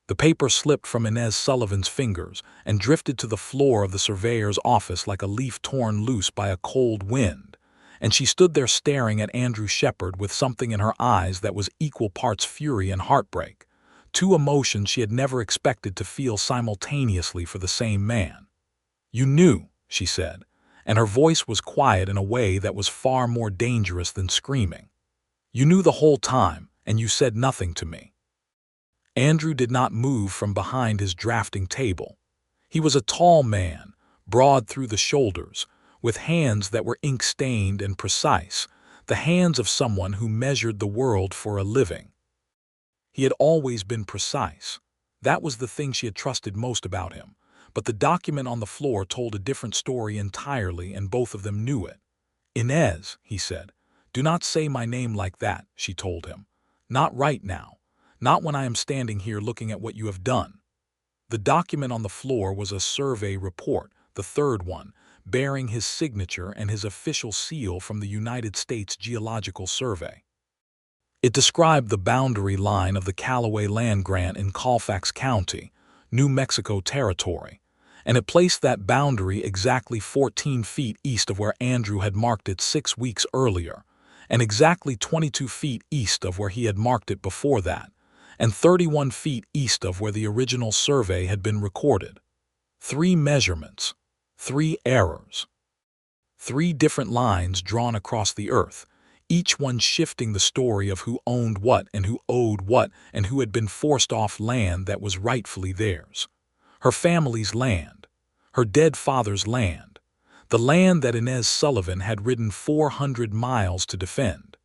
The paper slipped from Inez Sullivan's fingers and drifted to the floor of the surveyor's office like a leaf torn loose by a cold wind, and she stood there staring at Andrew Shepard with something in her eyes that was equal parts fury and heartbreak, two emotions she had never expected to feel simultaneously for the same man. "You knew," she said, and her voice was quiet in a way that was far more dangerous than screaming. "You knew the whole time, and you said nothing to me." Andrew did not move from behind his drafting table. He was a tall man, broad through the shoulders, with hands that were ink-stained and precise, the hands of someone who measured the world for a living. He had always been precise. That was the thing she had trusted most about him. But the document on the floor told a different story entirely, and both of them knew it. "Inez," he said. "Do not say my name like that," she told him. "Not right now. Not when I am standing here looking at what you have done." The document on the floor was a survey report, the third one, bearing his signature and his official seal from the United States Geological Survey. It described the boundary line of the Callaway land grant in Colfax County, New Mexico Territory, and it placed that boundary exactly 14 feet east of where Andrew had marked it 6 weeks earlier, and exactly 22 feet east of where he had marked it before that, and 31 feet east of where the original survey had been recorded. 3 measurements, 3 errors. 3 different lines drawn across the earth, each one shifting the story of who owned what and who owed what and who had been forced off land that was rightfully theirs. Her family's land, her dead father's land, the land that Inez Sullivan had ridden 400 miles to defend.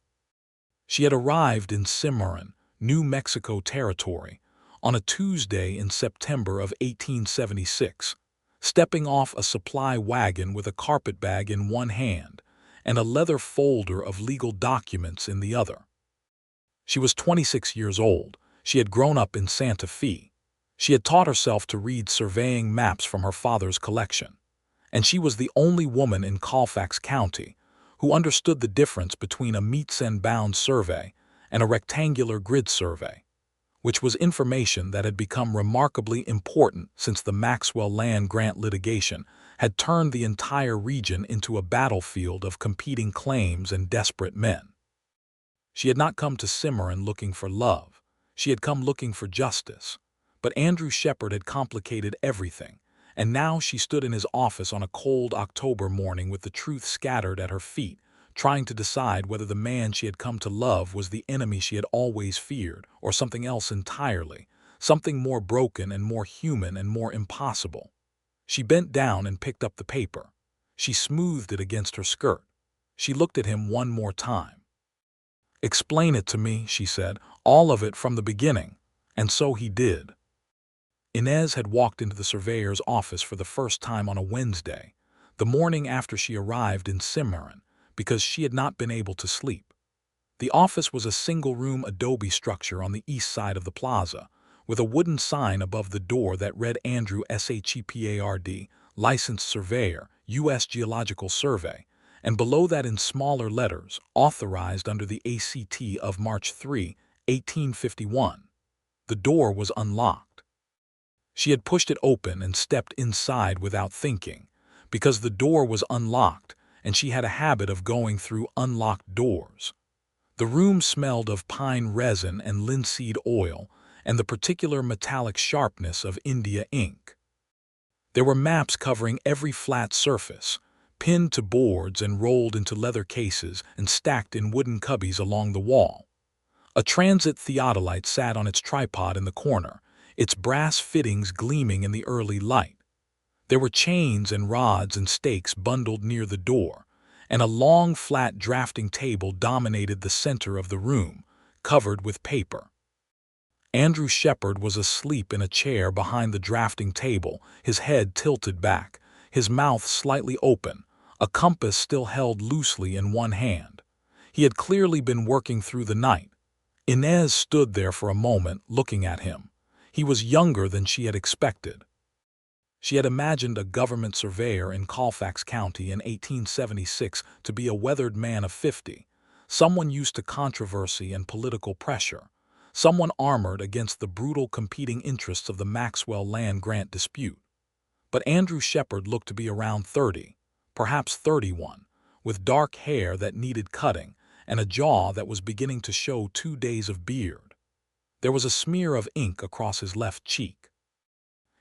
She had arrived in Cimarron, New Mexico Territory, on a Tuesday in September of 1876, stepping off a supply wagon with a carpetbag in one hand and a leather folder of legal documents in the other. She was 26 years old. She had grown up in Santa Fe. She had taught herself to read surveying maps from her father's collection, and she was the only woman in Colfax County who understood the difference between a meets-and-bounds survey and a rectangular grid survey, which was information that had become remarkably important since the Maxwell land grant litigation had turned the entire region into a battlefield of competing claims and desperate men. She had not come to Cimarron looking for love. She had come looking for justice. But Andrew Shepard had complicated everything, and now she stood in his office on a cold October morning with the truth scattered at her feet, trying to decide whether the man she had come to love was the enemy she had always feared, or something else entirely, something more broken and more human and more impossible. She bent down and picked up the paper. She smoothed it against her skirt. She looked at him one more time. "Explain it to me," she said, "all of it from the beginning." And so he did. Inez had walked into the surveyor's office for the first time on a Wednesday, the morning after she arrived in Cimarron, because she had not been able to sleep. The office was a single-room adobe structure on the east side of the plaza, with a wooden sign above the door that read Andrew Shepard, licensed surveyor, U.S. Geological Survey, and below that in smaller letters, authorized under the ACT of March 3, 1851. The door was unlocked. She had pushed it open and stepped inside without thinking, because the door was unlocked and she had a habit of going through unlocked doors. The room smelled of pine resin and linseed oil and the particular metallic sharpness of India ink. There were maps covering every flat surface, pinned to boards and rolled into leather cases and stacked in wooden cubbies along the wall. A transit theodolite sat on its tripod in the corner, its brass fittings gleaming in the early light. There were chains and rods and stakes bundled near the door, and a long, flat drafting table dominated the center of the room, covered with paper. Andrew Shepard was asleep in a chair behind the drafting table, his head tilted back, his mouth slightly open, a compass still held loosely in one hand. He had clearly been working through the night. Inez stood there for a moment, looking at him. He was younger than she had expected. She had imagined a government surveyor in Colfax County in 1876 to be a weathered man of 50, someone used to controversy and political pressure, someone armored against the brutal competing interests of the Maxwell land grant dispute. But Andrew Shepard looked to be around 30, perhaps 31, with dark hair that needed cutting and a jaw that was beginning to show 2 days of beard. There was a smear of ink across his left cheek.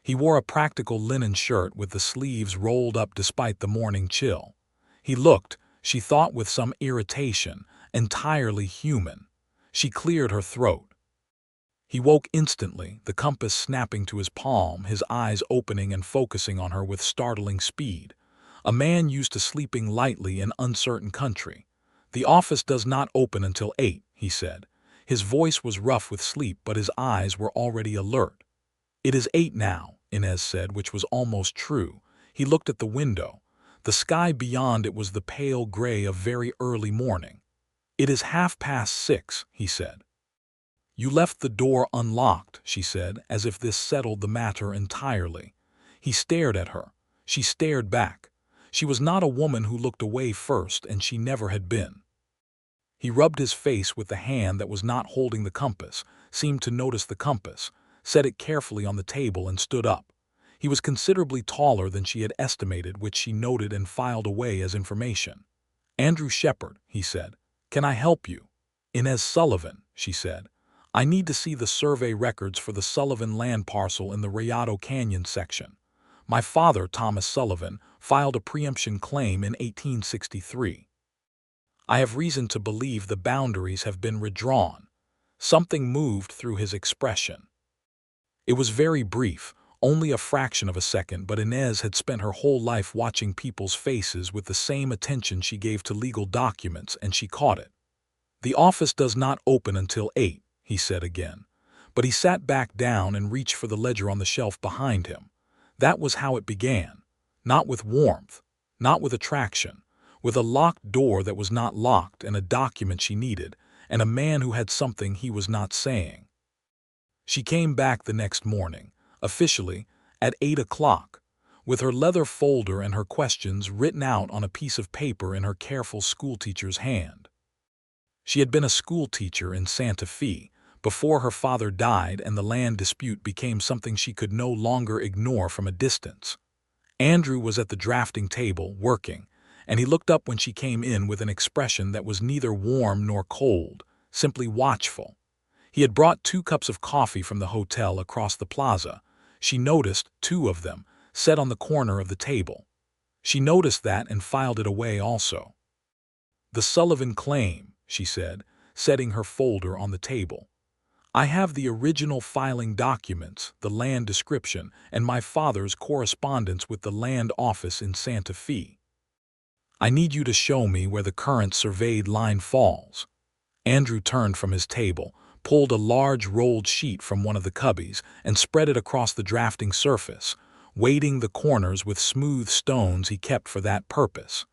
He wore a practical linen shirt with the sleeves rolled up despite the morning chill. He looked, she thought with some irritation, entirely human. She cleared her throat. He woke instantly, the compass snapping to his palm, his eyes opening and focusing on her with startling speed. A man used to sleeping lightly in uncertain country. "The office does not open until 8, he said. His voice was rough with sleep, but his eyes were already alert. "It is 8 now," Inez said, which was almost true. He looked at the window. The sky beyond it was the pale gray of very early morning. "It is 6:30, he said. "You left the door unlocked," she said, as if this settled the matter entirely. He stared at her. She stared back. She was not a woman who looked away first, and she never had been. He rubbed his face with the hand that was not holding the compass, seemed to notice the compass, set it carefully on the table, and stood up. He was considerably taller than she had estimated, which she noted and filed away as information. "Andrew Shepard," he said. "Can I help you?" "Inez Sullivan," she said. "I need to see the survey records for the Sullivan land parcel in the Rayado Canyon section. My father, Thomas Sullivan, filed a preemption claim in 1863. I have reason to believe the boundaries have been redrawn." Something moved through his expression. It was very brief, only a fraction of a second, but Inez had spent her whole life watching people's faces with the same attention she gave to legal documents, and she caught it. "The office does not open until 8, he said again. But he sat back down and reached for the ledger on the shelf behind him. That was how it began. Not with warmth, not with attraction, with a locked door that was not locked and a document she needed, and a man who had something he was not saying. She came back the next morning, officially, at 8 o'clock, with her leather folder and her questions written out on a piece of paper in her careful schoolteacher's hand. She had been a schoolteacher in Santa Fe before her father died and the land dispute became something she could no longer ignore from a distance. Andrew was at the drafting table, working, and he looked up when she came in with an expression that was neither warm nor cold, simply watchful. He had brought 2 cups of coffee from the hotel across the plaza. She noticed 2 of them, set on the corner of the table. She noticed that and filed it away also. "The Sullivan claim," she said, setting her folder on the table. "I have the original filing documents, the land description, and my father's correspondence with the land office in Santa Fe. I need you to show me where the current surveyed line falls." Andrew turned from his table, pulled a large rolled sheet from one of the cubbies, and spread it across the drafting surface, weighting the corners with smooth stones he kept for that purpose.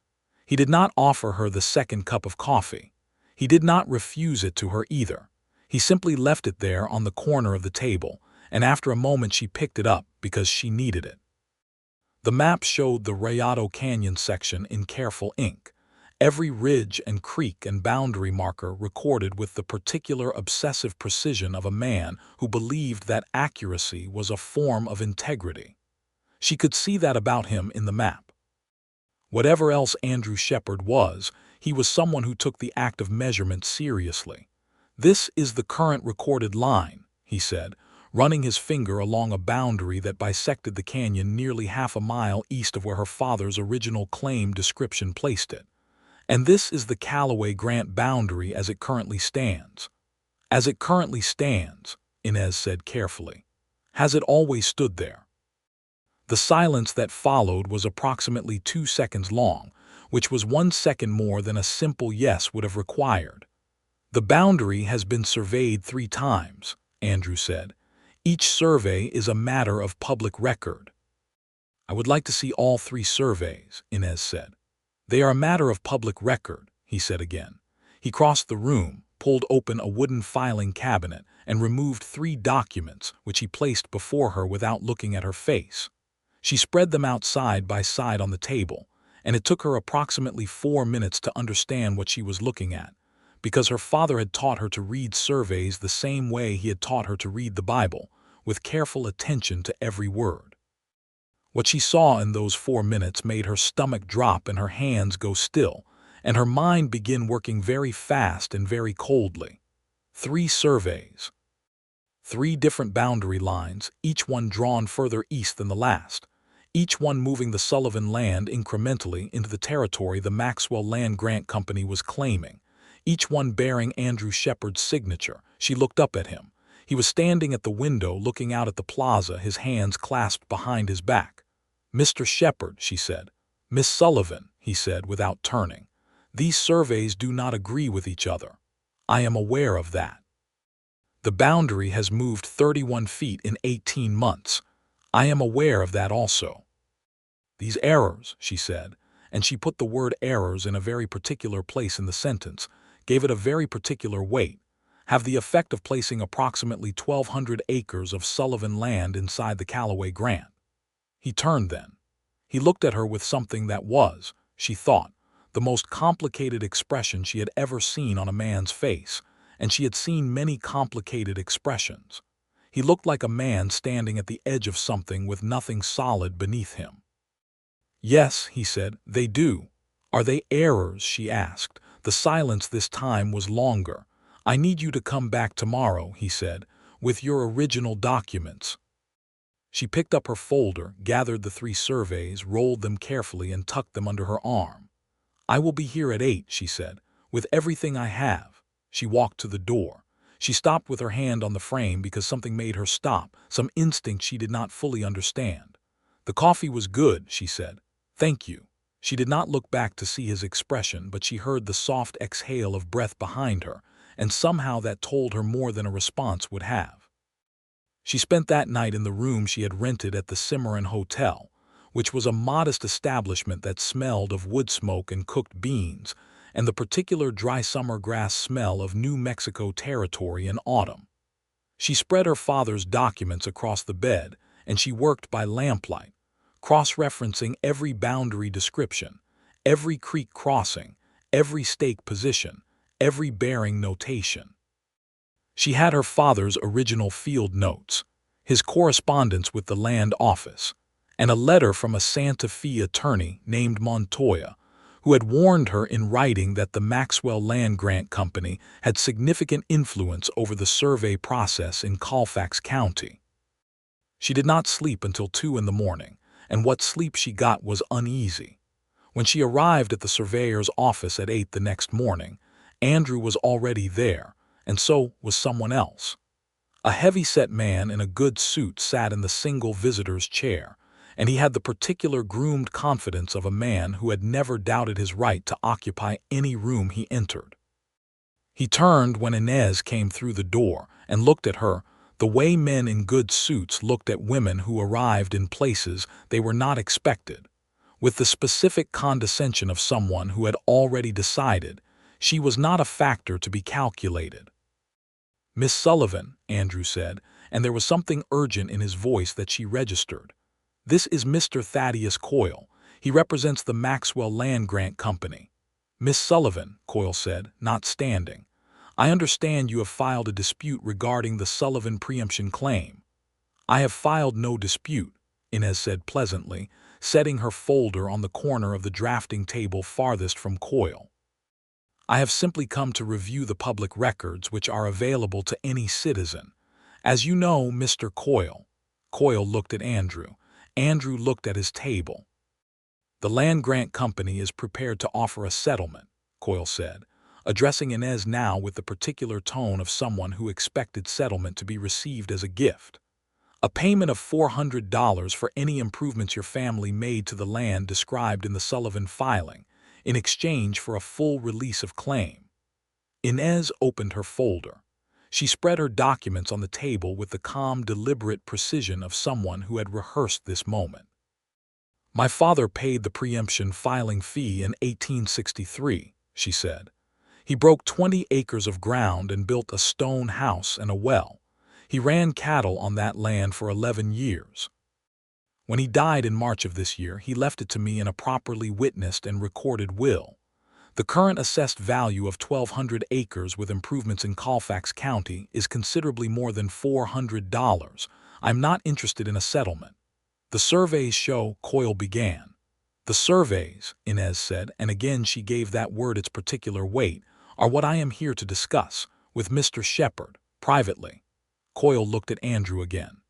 He did not offer her the second cup of coffee. He did not refuse it to her either. He simply left it there on the corner of the table, and after a moment she picked it up because she needed it. The map showed the Rayado Canyon section in careful ink, every ridge and creek and boundary marker recorded with the particular obsessive precision of a man who believed that accuracy was a form of integrity. She could see that about him in the map. Whatever else Andrew Shepard was, he was someone who took the act of measurement seriously. "This is the current recorded line," he said, running his finger along a boundary that bisected the canyon nearly half a mile east of where her father's original claim description placed it. "And this is the Callaway Grant boundary as it currently stands." "As it currently stands," Inez said carefully. "Has it always stood there?" The silence that followed was approximately 2 seconds long, which was 1 second more than a simple yes would have required. "The boundary has been surveyed 3 times, Andrew said. "Each survey is a matter of public record." "I would like to see all 3 surveys," Inez said. "They are a matter of public record," he said again. He crossed the room, pulled open a wooden filing cabinet, and removed 3 documents, which he placed before her without looking at her face. She spread them out side by side on the table, and it took her approximately 4 minutes to understand what she was looking at. because her father had taught her to read surveys the same way he had taught her to read the Bible, with careful attention to every word. What she saw in those 4 minutes made her stomach drop and her hands go still, and her mind begin working very fast and very coldly. 3 surveys. 3 different boundary lines, each one drawn further east than the last, each one moving the Sullivan land incrementally into the territory the Maxwell Land Grant Company was claiming, each one bearing Andrew Shepard's signature. She looked up at him. He was standing at the window looking out at the plaza, his hands clasped behind his back. "Mr. Shepard," she said. "Miss Sullivan," he said without turning. "These surveys do not agree with each other. I am aware of that. The boundary has moved 31 feet in 18 months. I am aware of that also. These errors," she said, and she put the word errors in a very particular place in the sentence, gave it a very particular weight, have the effect of placing approximately 1,200 acres of Sullivan land inside the Callaway Grant. He turned then. He looked at her with something that was, she thought, the most complicated expression she had ever seen on a man's face, and she had seen many complicated expressions. He looked like a man standing at the edge of something with nothing solid beneath him. "Yes," he said, "they do." "Are they errors?" she asked. The silence this time was longer. "I need you to come back tomorrow," he said, "with your original documents." She picked up her folder, gathered the 3 surveys, rolled them carefully, and tucked them under her arm. "I will be here at 8, she said, "with everything I have." She walked to the door. She stopped with her hand on the frame because something made her stop, some instinct she did not fully understand. "The coffee was good," she said. "Thank you." She did not look back to see his expression, but she heard the soft exhale of breath behind her, and somehow that told her more than a response would have. She spent that night in the room she had rented at the Cimarron Hotel, which was a modest establishment that smelled of wood smoke and cooked beans, and the particular dry summer grass smell of New Mexico territory in autumn. She spread her father's documents across the bed, and she worked by lamplight, cross-referencing every boundary description, every creek crossing, every stake position, every bearing notation. She had her father's original field notes, his correspondence with the land office, and a letter from a Santa Fe attorney named Montoya, who had warned her in writing that the Maxwell Land Grant Company had significant influence over the survey process in Colfax County. She did not sleep until 2 in the morning, and what sleep she got was uneasy. When she arrived at the surveyor's office at 8 the next morning, Andrew was already there, and so was someone else. A heavy-set man in a good suit sat in the single visitor's chair, and he had the particular groomed confidence of a man who had never doubted his right to occupy any room he entered. He turned when Inez came through the door and looked at her the way men in good suits looked at women who arrived in places they were not expected, with the specific condescension of someone who had already decided she was not a factor to be calculated. "Miss Sullivan," Andrew said, and there was something urgent in his voice that she registered. "This is Mr. Thaddeus Coyle. He represents the Maxwell Land Grant Company." "Miss Sullivan," Coyle said, not standing, "I understand you have filed a dispute regarding the Sullivan preemption claim." "I have filed no dispute," Inez said pleasantly, setting her folder on the corner of the drafting table farthest from Coyle. "I have simply come to review the public records which are available to any citizen. As you know, Mr. Coyle." Coyle looked at Andrew. Andrew looked at his table. "The Land Grant Company is prepared to offer a settlement," Coyle said, addressing Inez now with the particular tone of someone who expected settlement to be received as a gift. "A payment of $400 for any improvements your family made to the land described in the Sullivan filing, in exchange for a full release of claim." Inez opened her folder. She spread her documents on the table with the calm, deliberate precision of someone who had rehearsed this moment. "My father paid the preemption filing fee in 1863, she said. "He broke 20 acres of ground and built a stone house and a well. He ran cattle on that land for 11 years. When he died in March of this year, he left it to me in a properly witnessed and recorded will. The current assessed value of 1,200 acres with improvements in Colfax County is considerably more than $400. I'm not interested in a settlement. The surveys show, Coyle began. The surveys, Inez said, and again she gave that word its particular weight, are what I am here to discuss, with Mr. Shepard, privately. Coyle looked at Andrew again.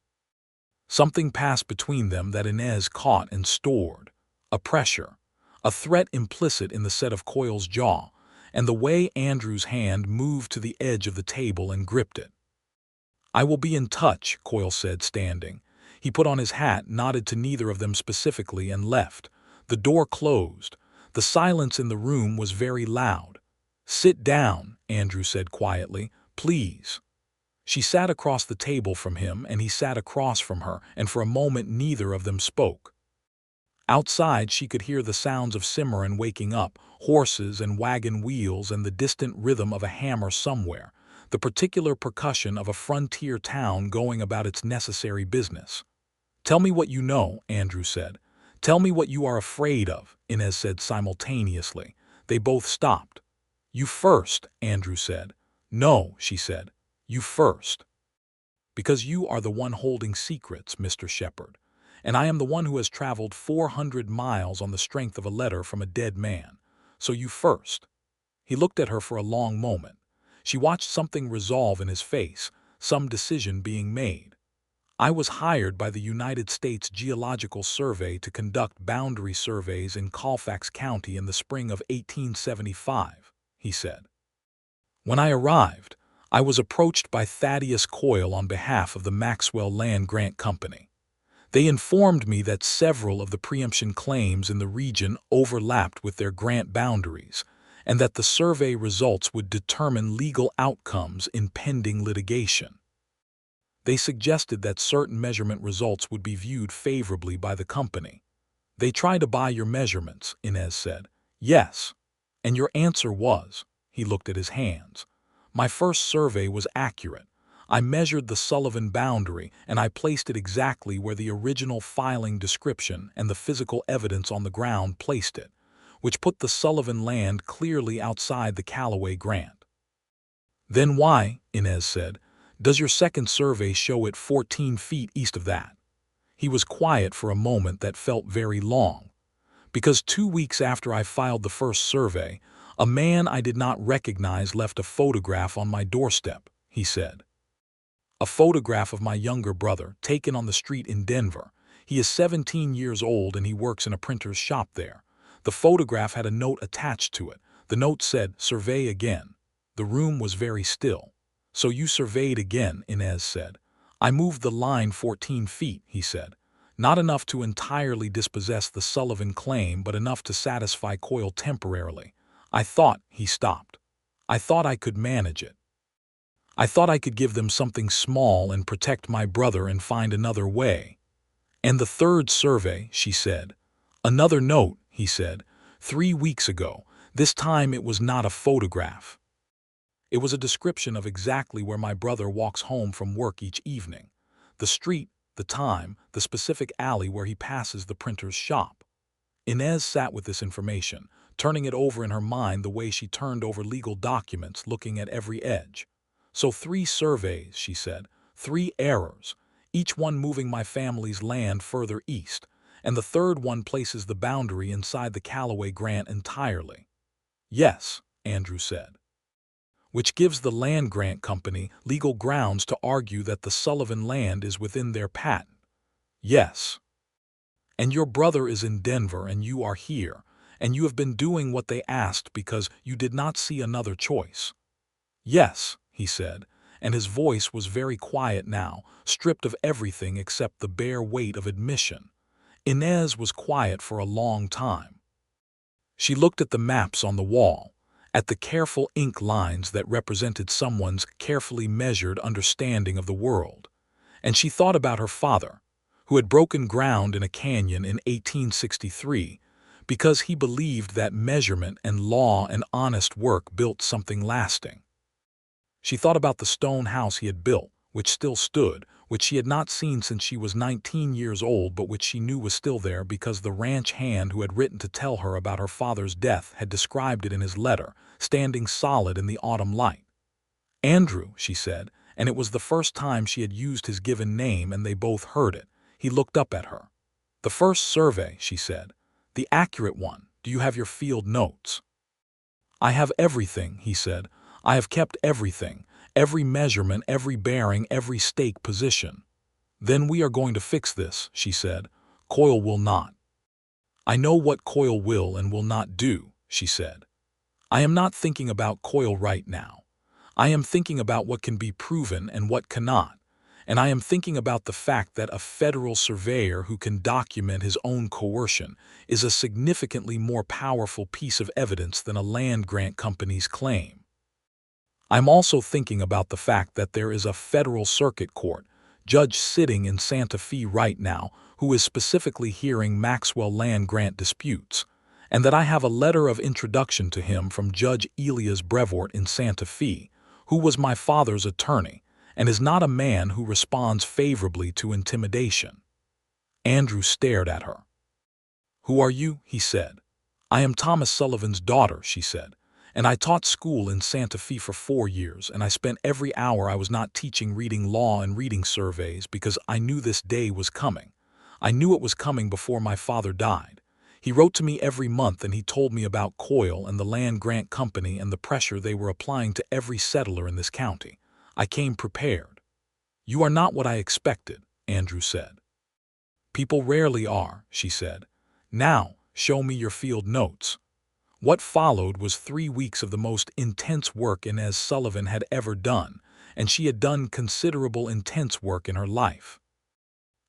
Something passed between them that Inez caught and stored. A pressure, a threat implicit in the set of Coyle's jaw, and the way Andrew's hand moved to the edge of the table and gripped it. I will be in touch, Coyle said, standing. He put on his hat, nodded to neither of them specifically, and left. The door closed. The silence in the room was very loud. Sit down, Andrew said quietly. Please. She sat across the table from him, and he sat across from her, and for a moment neither of them spoke. Outside she could hear the sounds of Cimarron waking up, horses and wagon wheels and the distant rhythm of a hammer somewhere, the particular percussion of a frontier town going about its necessary business. Tell me what you know, Andrew said. Tell me what you are afraid of, Inez said simultaneously. They both stopped. You first, Andrew said. No, she said. You first. Because you are the one holding secrets, Mr. Shepard, and I am the one who has traveled 400 miles on the strength of a letter from a dead man. So you first. He looked at her for a long moment. She watched something resolve in his face, some decision being made. I was hired by the United States Geological Survey to conduct boundary surveys in Colfax County in the spring of 1875, he said. When I arrived, I was approached by Thaddeus Coyle on behalf of the Maxwell Land Grant Company. They informed me that several of the preemption claims in the region overlapped with their grant boundaries, and that the survey results would determine legal outcomes in pending litigation. They suggested that certain measurement results would be viewed favorably by the company. They tried to buy your measurements, Inez said. Yes. And your answer was, he looked at his hands. My first survey was accurate. I measured the Sullivan boundary, and I placed it exactly where the original filing description and the physical evidence on the ground placed it, which put the Sullivan land clearly outside the Callaway grant. Then why, Inez said, does your second survey show it 14 feet east of that? He was quiet for a moment that felt very long. Because 2 weeks after I filed the first survey, a man I did not recognize left a photograph on my doorstep, he said. A photograph of my younger brother, taken on the street in Denver. He is 17 years old and he works in a printer's shop there. The photograph had a note attached to it. The note said, "Survey again." The room was very still. So you surveyed again, Inez said. I moved the line 14 feet, he said. Not enough to entirely dispossess the Sullivan claim, but enough to satisfy Coyle temporarily. I thought, he stopped. I thought I could manage it. I thought I could give them something small and protect my brother and find another way. And the third survey, she said. Another note, he said. 3 weeks ago. This time it was not a photograph. It was a description of exactly where my brother walks home from work each evening. The street, the time, the specific alley where he passes the printer's shop. Inez sat with this information, turning it over in her mind the way she turned over legal documents, looking at every edge. So 3 surveys, she said, 3 errors, each one moving my family's land further east, and the third one places the boundary inside the Callaway grant entirely. Yes, Andrew said. Which gives the land grant company legal grounds to argue that the Sullivan land is within their patent. Yes. And your brother is in Denver and you are here, and you have been doing what they asked because you did not see another choice. Yes, he said, and his voice was very quiet now, stripped of everything except the bare weight of admission. Inez was quiet for a long time. She looked at the maps on the wall, at the careful ink lines that represented someone's carefully measured understanding of the world, and she thought about her father, who had broken ground in a canyon in 1863 because he believed that measurement and law and honest work built something lasting. She thought about the stone house he had built, which still stood, which she had not seen since she was 19 years old, but which she knew was still there because the ranch hand who had written to tell her about her father's death had described it in his letter, standing solid in the autumn light. "Andrew," she said, and it was the first time she had used his given name, and they both heard it. He looked up at her. "The first survey," she said. "The accurate one. Do you have your field notes?" "I have everything," he said. "I have kept everything, every measurement, every bearing, every stake position." "Then we are going to fix this," she said. "Coyle will not." "I know what Coyle will and will not do," she said. "I am not thinking about Coyle right now. I am thinking about what can be proven and what cannot, and I am thinking about the fact that a federal surveyor who can document his own coercion is a significantly more powerful piece of evidence than a land grant company's claim. I'm also thinking about the fact that there is a federal circuit court judge sitting in Santa Fe right now who is specifically hearing Maxwell land grant disputes, and that I have a letter of introduction to him from Judge Elias Brevoort in Santa Fe, who was my father's attorney, and is not a man who responds favorably to intimidation." Andrew stared at her. "Who are you?" he said. "I am Thomas Sullivan's daughter," she said, "and I taught school in Santa Fe for 4 years, and I spent every hour I was not teaching reading law and reading surveys because I knew this day was coming. I knew it was coming before my father died. He wrote to me every month, and he told me about Coyle and the land grant company and the pressure they were applying to every settler in this county. I came prepared." "You are not what I expected," Andrew said. "People rarely are," she said. "Now, show me your field notes." What followed was 3 weeks of the most intense work Inez Sullivan had ever done, and she had done considerable intense work in her life.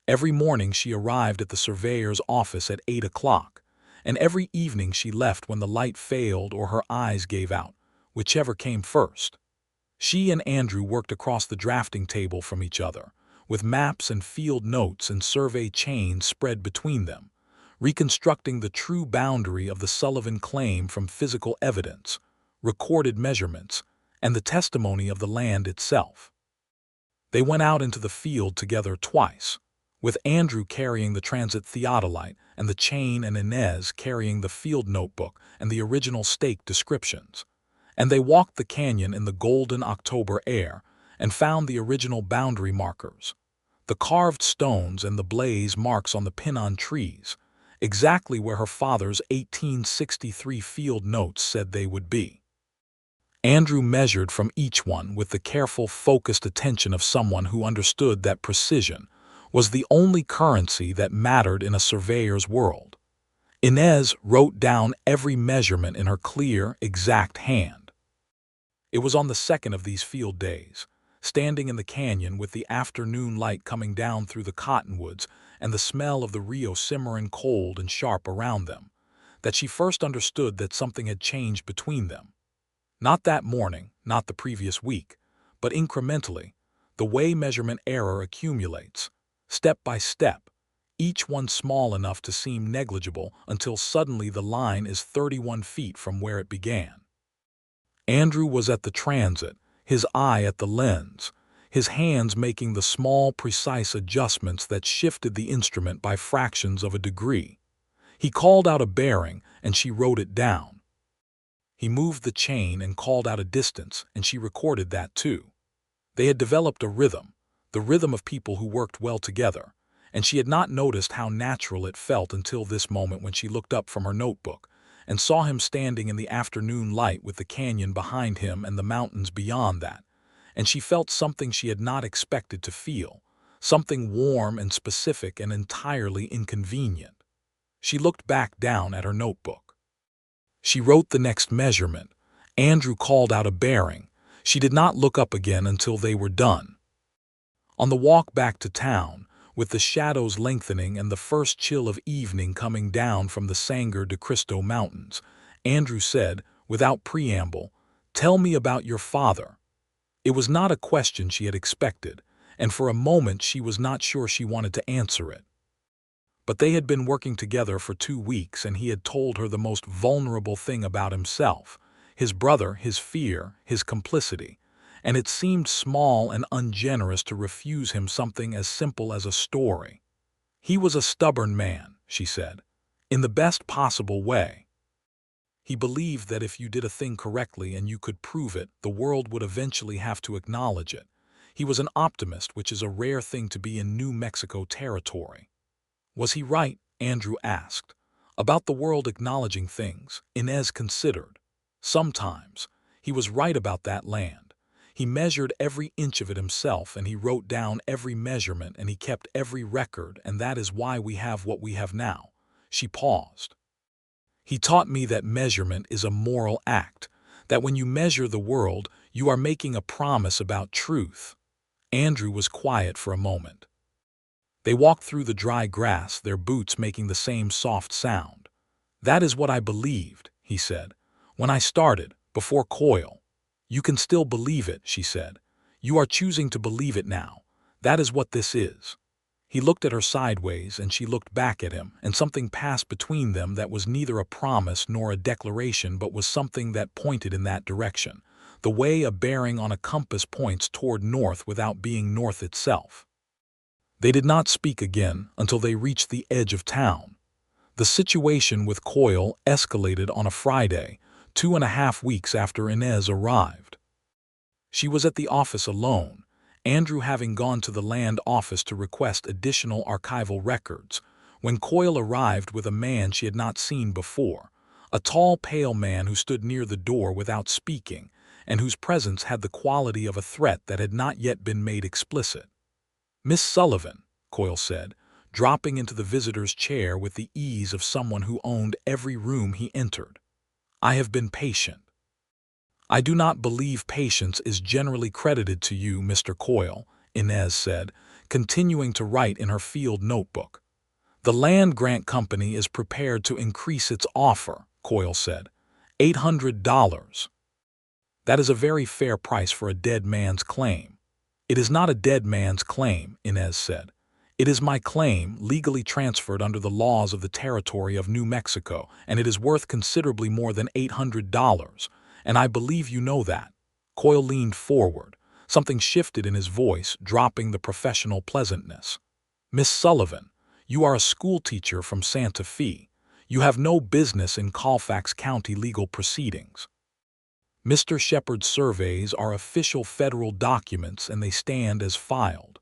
Every morning she arrived at the surveyor's office at 8 o'clock, and every evening she left when the light failed or her eyes gave out, whichever came first. She and Andrew worked across the drafting table from each other, with maps and field notes and survey chains spread between them, reconstructing the true boundary of the Sullivan claim from physical evidence, recorded measurements, and the testimony of the land itself. They went out into the field together twice, with Andrew carrying the transit theodolite and the chain and Inez carrying the field notebook and the original stake descriptions. And they walked the canyon in the golden October air and found the original boundary markers, the carved stones and the blaze marks on the pinon trees, exactly where her father's 1863 field notes said they would be. Andrew measured from each one with the careful, focused attention of someone who understood that precision was the only currency that mattered in a surveyor's world. Inez wrote down every measurement in her clear, exact hand. It was on the second of these field days, standing in the canyon with the afternoon light coming down through the cottonwoods and the smell of the Rio simmering cold and sharp around them, that she first understood that something had changed between them. Not that morning, not the previous week, but incrementally, the way measurement error accumulates, step by step, each one small enough to seem negligible until suddenly the line is 31 feet from where it began. Andrew was at the transit, his eye at the lens, his hands making the small, precise adjustments that shifted the instrument by fractions of a degree. He called out a bearing, and she wrote it down. He moved the chain and called out a distance, and she recorded that too. They had developed a rhythm, the rhythm of people who worked well together, and she had not noticed how natural it felt until this moment when she looked up from her notebook and saw him standing in the afternoon light with the canyon behind him and the mountains beyond that, and she felt something she had not expected to feel, something warm and specific and entirely inconvenient. She looked back down at her notebook. She wrote the next measurement. Andrew called out a bearing. She did not look up again until they were done. On the walk back to town, with the shadows lengthening and the first chill of evening coming down from the Sangre de Cristo Mountains, Andrew said, without preamble, "Tell me about your father." It was not a question she had expected, and for a moment she was not sure she wanted to answer it. But they had been working together for 2 weeks, and he had told her the most vulnerable thing about himself, his brother, his fear, his complicity, and it seemed small and ungenerous to refuse him something as simple as a story. He was a stubborn man, she said, in the best possible way. He believed that if you did a thing correctly and you could prove it, the world would eventually have to acknowledge it. He was an optimist, which is a rare thing to be in New Mexico territory. Was he right? Andrew asked. About the world acknowledging things, Inez considered. Sometimes. He was right about that land. He measured every inch of it himself, and he wrote down every measurement, and he kept every record, and that is why we have what we have now. She paused. He taught me that measurement is a moral act, that when you measure the world, you are making a promise about truth. Andrew was quiet for a moment. They walked through the dry grass, their boots making the same soft sound. That is what I believed, he said, when I started, before Coyle. You can still believe it, she said. You are choosing to believe it now. That is what this is. He looked at her sideways, and she looked back at him, and something passed between them that was neither a promise nor a declaration, but was something that pointed in that direction, the way a bearing on a compass points toward north without being north itself. They did not speak again until they reached the edge of town. The situation with Coyle escalated on a Friday, 2.5 weeks after Inez arrived. She was at the office alone, Andrew having gone to the land office to request additional archival records, when Coyle arrived with a man she had not seen before, a tall, pale man who stood near the door without speaking, and whose presence had the quality of a threat that had not yet been made explicit. "Miss Sullivan," Coyle said, dropping into the visitor's chair with the ease of someone who owned every room he entered. "I have been patient." "I do not believe patience is generally credited to you, Mr. Coyle," Inez said, continuing to write in her field notebook. "The Land Grant Company is prepared to increase its offer," Coyle said. $800. "That is a very fair price for a dead man's claim." "It is not a dead man's claim," Inez said. "It is my claim, legally transferred under the laws of the territory of New Mexico, and it is worth considerably more than $800. And I believe you know that." Coyle leaned forward. Something shifted in his voice, dropping the professional pleasantness. "Miss Sullivan, you are a schoolteacher from Santa Fe. You have no business in Colfax County legal proceedings. Mr. Shepard's surveys are official federal documents, and they stand as filed.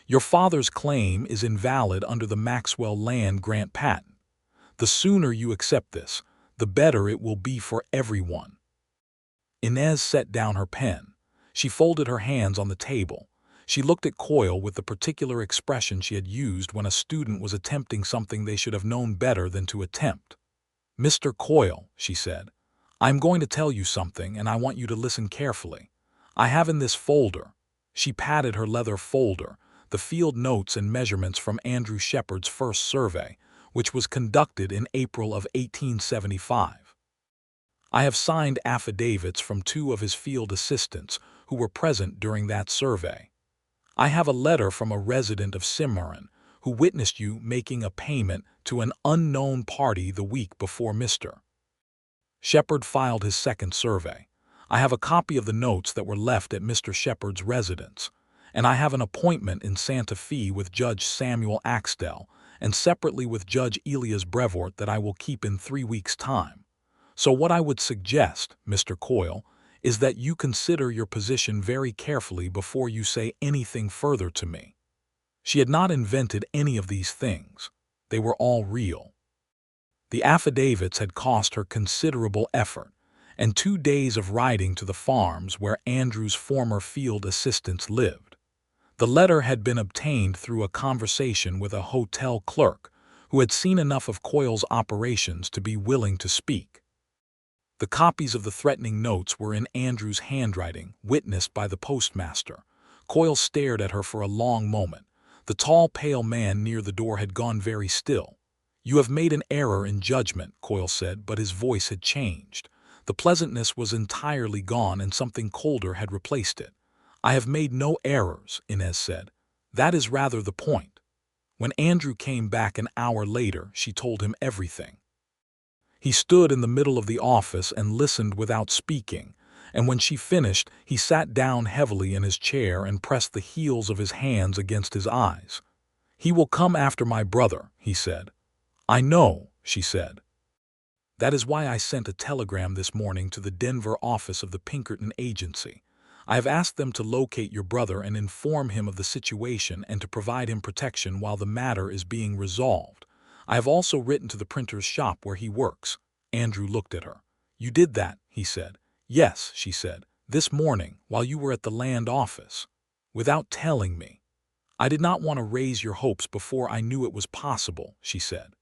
Your father's claim is invalid under the Maxwell Land Grant Patent. The sooner you accept this, the better it will be for everyone." Inez set down her pen. She folded her hands on the table. She looked at Coyle with the particular expression she had used when a student was attempting something they should have known better than to attempt. "Mr. Coyle," she said, "I am going to tell you something, and I want you to listen carefully. I have in this folder," she patted her leather folder, "the field notes and measurements from Andrew Shepard's first survey, which was conducted in April of 1875. I have signed affidavits from 2 of his field assistants who were present during that survey. I have a letter from a resident of Cimarron who witnessed you making a payment to an unknown party the week before Mr. Shepard filed his second survey. I have a copy of the notes that were left at Mr. Shepard's residence, and I have an appointment in Santa Fe with Judge Samuel Axtell and separately with Judge Elias Brevoort that I will keep in 3 weeks' time. So what I would suggest, Mr. Coyle, is that you consider your position very carefully before you say anything further to me." She had not invented any of these things. They were all real. The affidavits had cost her considerable effort, and 2 days of riding to the farms where Andrew's former field assistants lived. The letter had been obtained through a conversation with a hotel clerk who had seen enough of Coyle's operations to be willing to speak. The copies of the threatening notes were in Andrew's handwriting, witnessed by the postmaster. Coyle stared at her for a long moment. The tall, pale man near the door had gone very still. "You have made an error in judgment," Coyle said, but his voice had changed. The pleasantness was entirely gone, and something colder had replaced it. "I have made no errors," Inez said. "That is rather the point." When Andrew came back an hour later, she told him everything. He stood in the middle of the office and listened without speaking, and when she finished, he sat down heavily in his chair and pressed the heels of his hands against his eyes. "He will come after my brother," he said. "I know," she said. "That is why I sent a telegram this morning to the Denver office of the Pinkerton Agency. I have asked them to locate your brother and inform him of the situation and to provide him protection while the matter is being resolved. I have also written to the printer's shop where he works." Andrew looked at her. "You did that," he said. "Yes," she said, "this morning, while you were at the land office. Without telling me." "I did not want to raise your hopes before I knew it was possible," she said.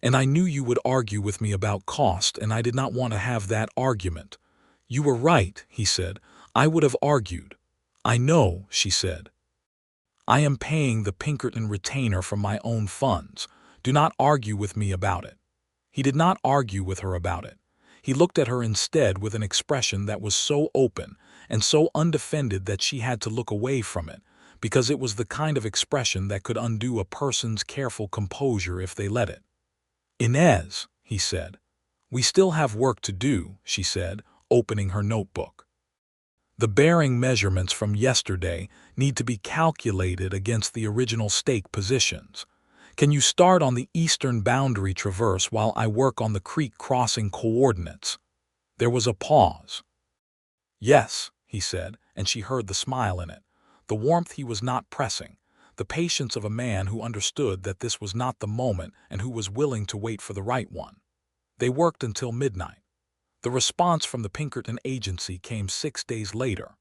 "And I knew you would argue with me about cost, and I did not want to have that argument." "You were right," he said. "I would have argued." "I know," she said. "I am paying the Pinkerton retainer from my own funds. Do not argue with me about it." He did not argue with her about it. He looked at her instead with an expression that was so open and so undefended that she had to look away from it, because it was the kind of expression that could undo a person's careful composure if they let it. "Inez," he said. "We still have work to do," she said, opening her notebook. "The bearing measurements from yesterday need to be calculated against the original stake positions. Can you start on the eastern boundary traverse while I work on the creek crossing coordinates?" There was a pause. "Yes," he said, and she heard the smile in it, the warmth he was not pressing, the patience of a man who understood that this was not the moment and who was willing to wait for the right one. They worked until midnight. The response from the Pinkerton Agency came 6 days later.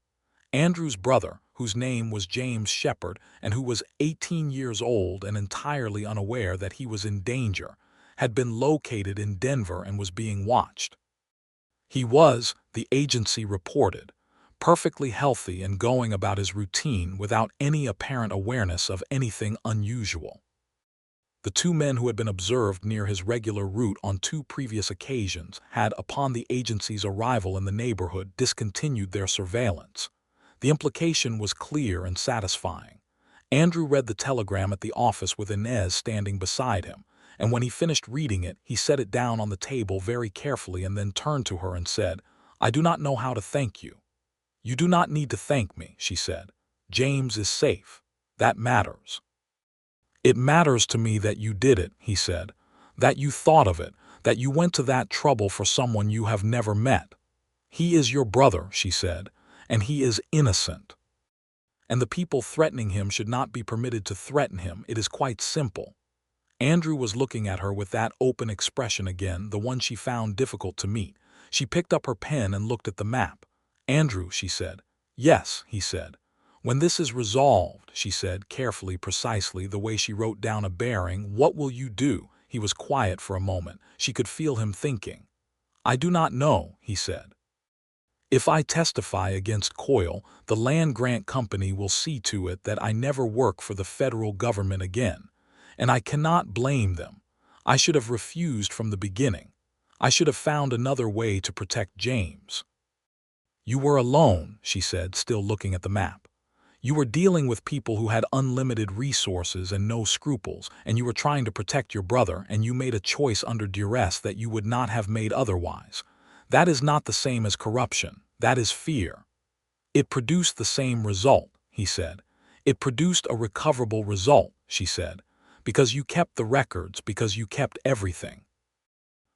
Andrew's brother, whose name was James Shepard and who was 18 years old and entirely unaware that he was in danger, had been located in Denver and was being watched. He was, the agency reported, perfectly healthy and going about his routine without any apparent awareness of anything unusual. The 2 men who had been observed near his regular route on 2 previous occasions had, upon the agency's arrival in the neighborhood, discontinued their surveillance. The implication was clear and satisfying. Andrew read the telegram at the office with Inez standing beside him, and when he finished reading it, he set it down on the table very carefully and then turned to her and said, "I do not know how to thank you." "You do not need to thank me," she said. "James is safe. That matters." "It matters to me that you did it," he said, "that you thought of it, that you went to that trouble for someone you have never met. He is your brother," she said, "and he is innocent. And the people threatening him should not be permitted to threaten him. It is quite simple." Andrew was looking at her with that open expression again, the one she found difficult to meet. She picked up her pen and looked at the map. "Andrew," she said. "Yes," he said. "When this is resolved," she said, carefully, precisely, the way she wrote down a bearing, "what will you do?" He was quiet for a moment. She could feel him thinking. "I do not know," he said. "If I testify against Coyle, the land grant company will see to it that I never work for the federal government again. And I cannot blame them. I should have refused from the beginning. I should have found another way to protect James." "You were alone," she said, still looking at the map. "You were dealing with people who had unlimited resources and no scruples, and you were trying to protect your brother, and you made a choice under duress that you would not have made otherwise. That is not the same as corruption. That is fear." "It produced the same result," he said. "It produced a recoverable result," she said, "because you kept the records, because you kept everything.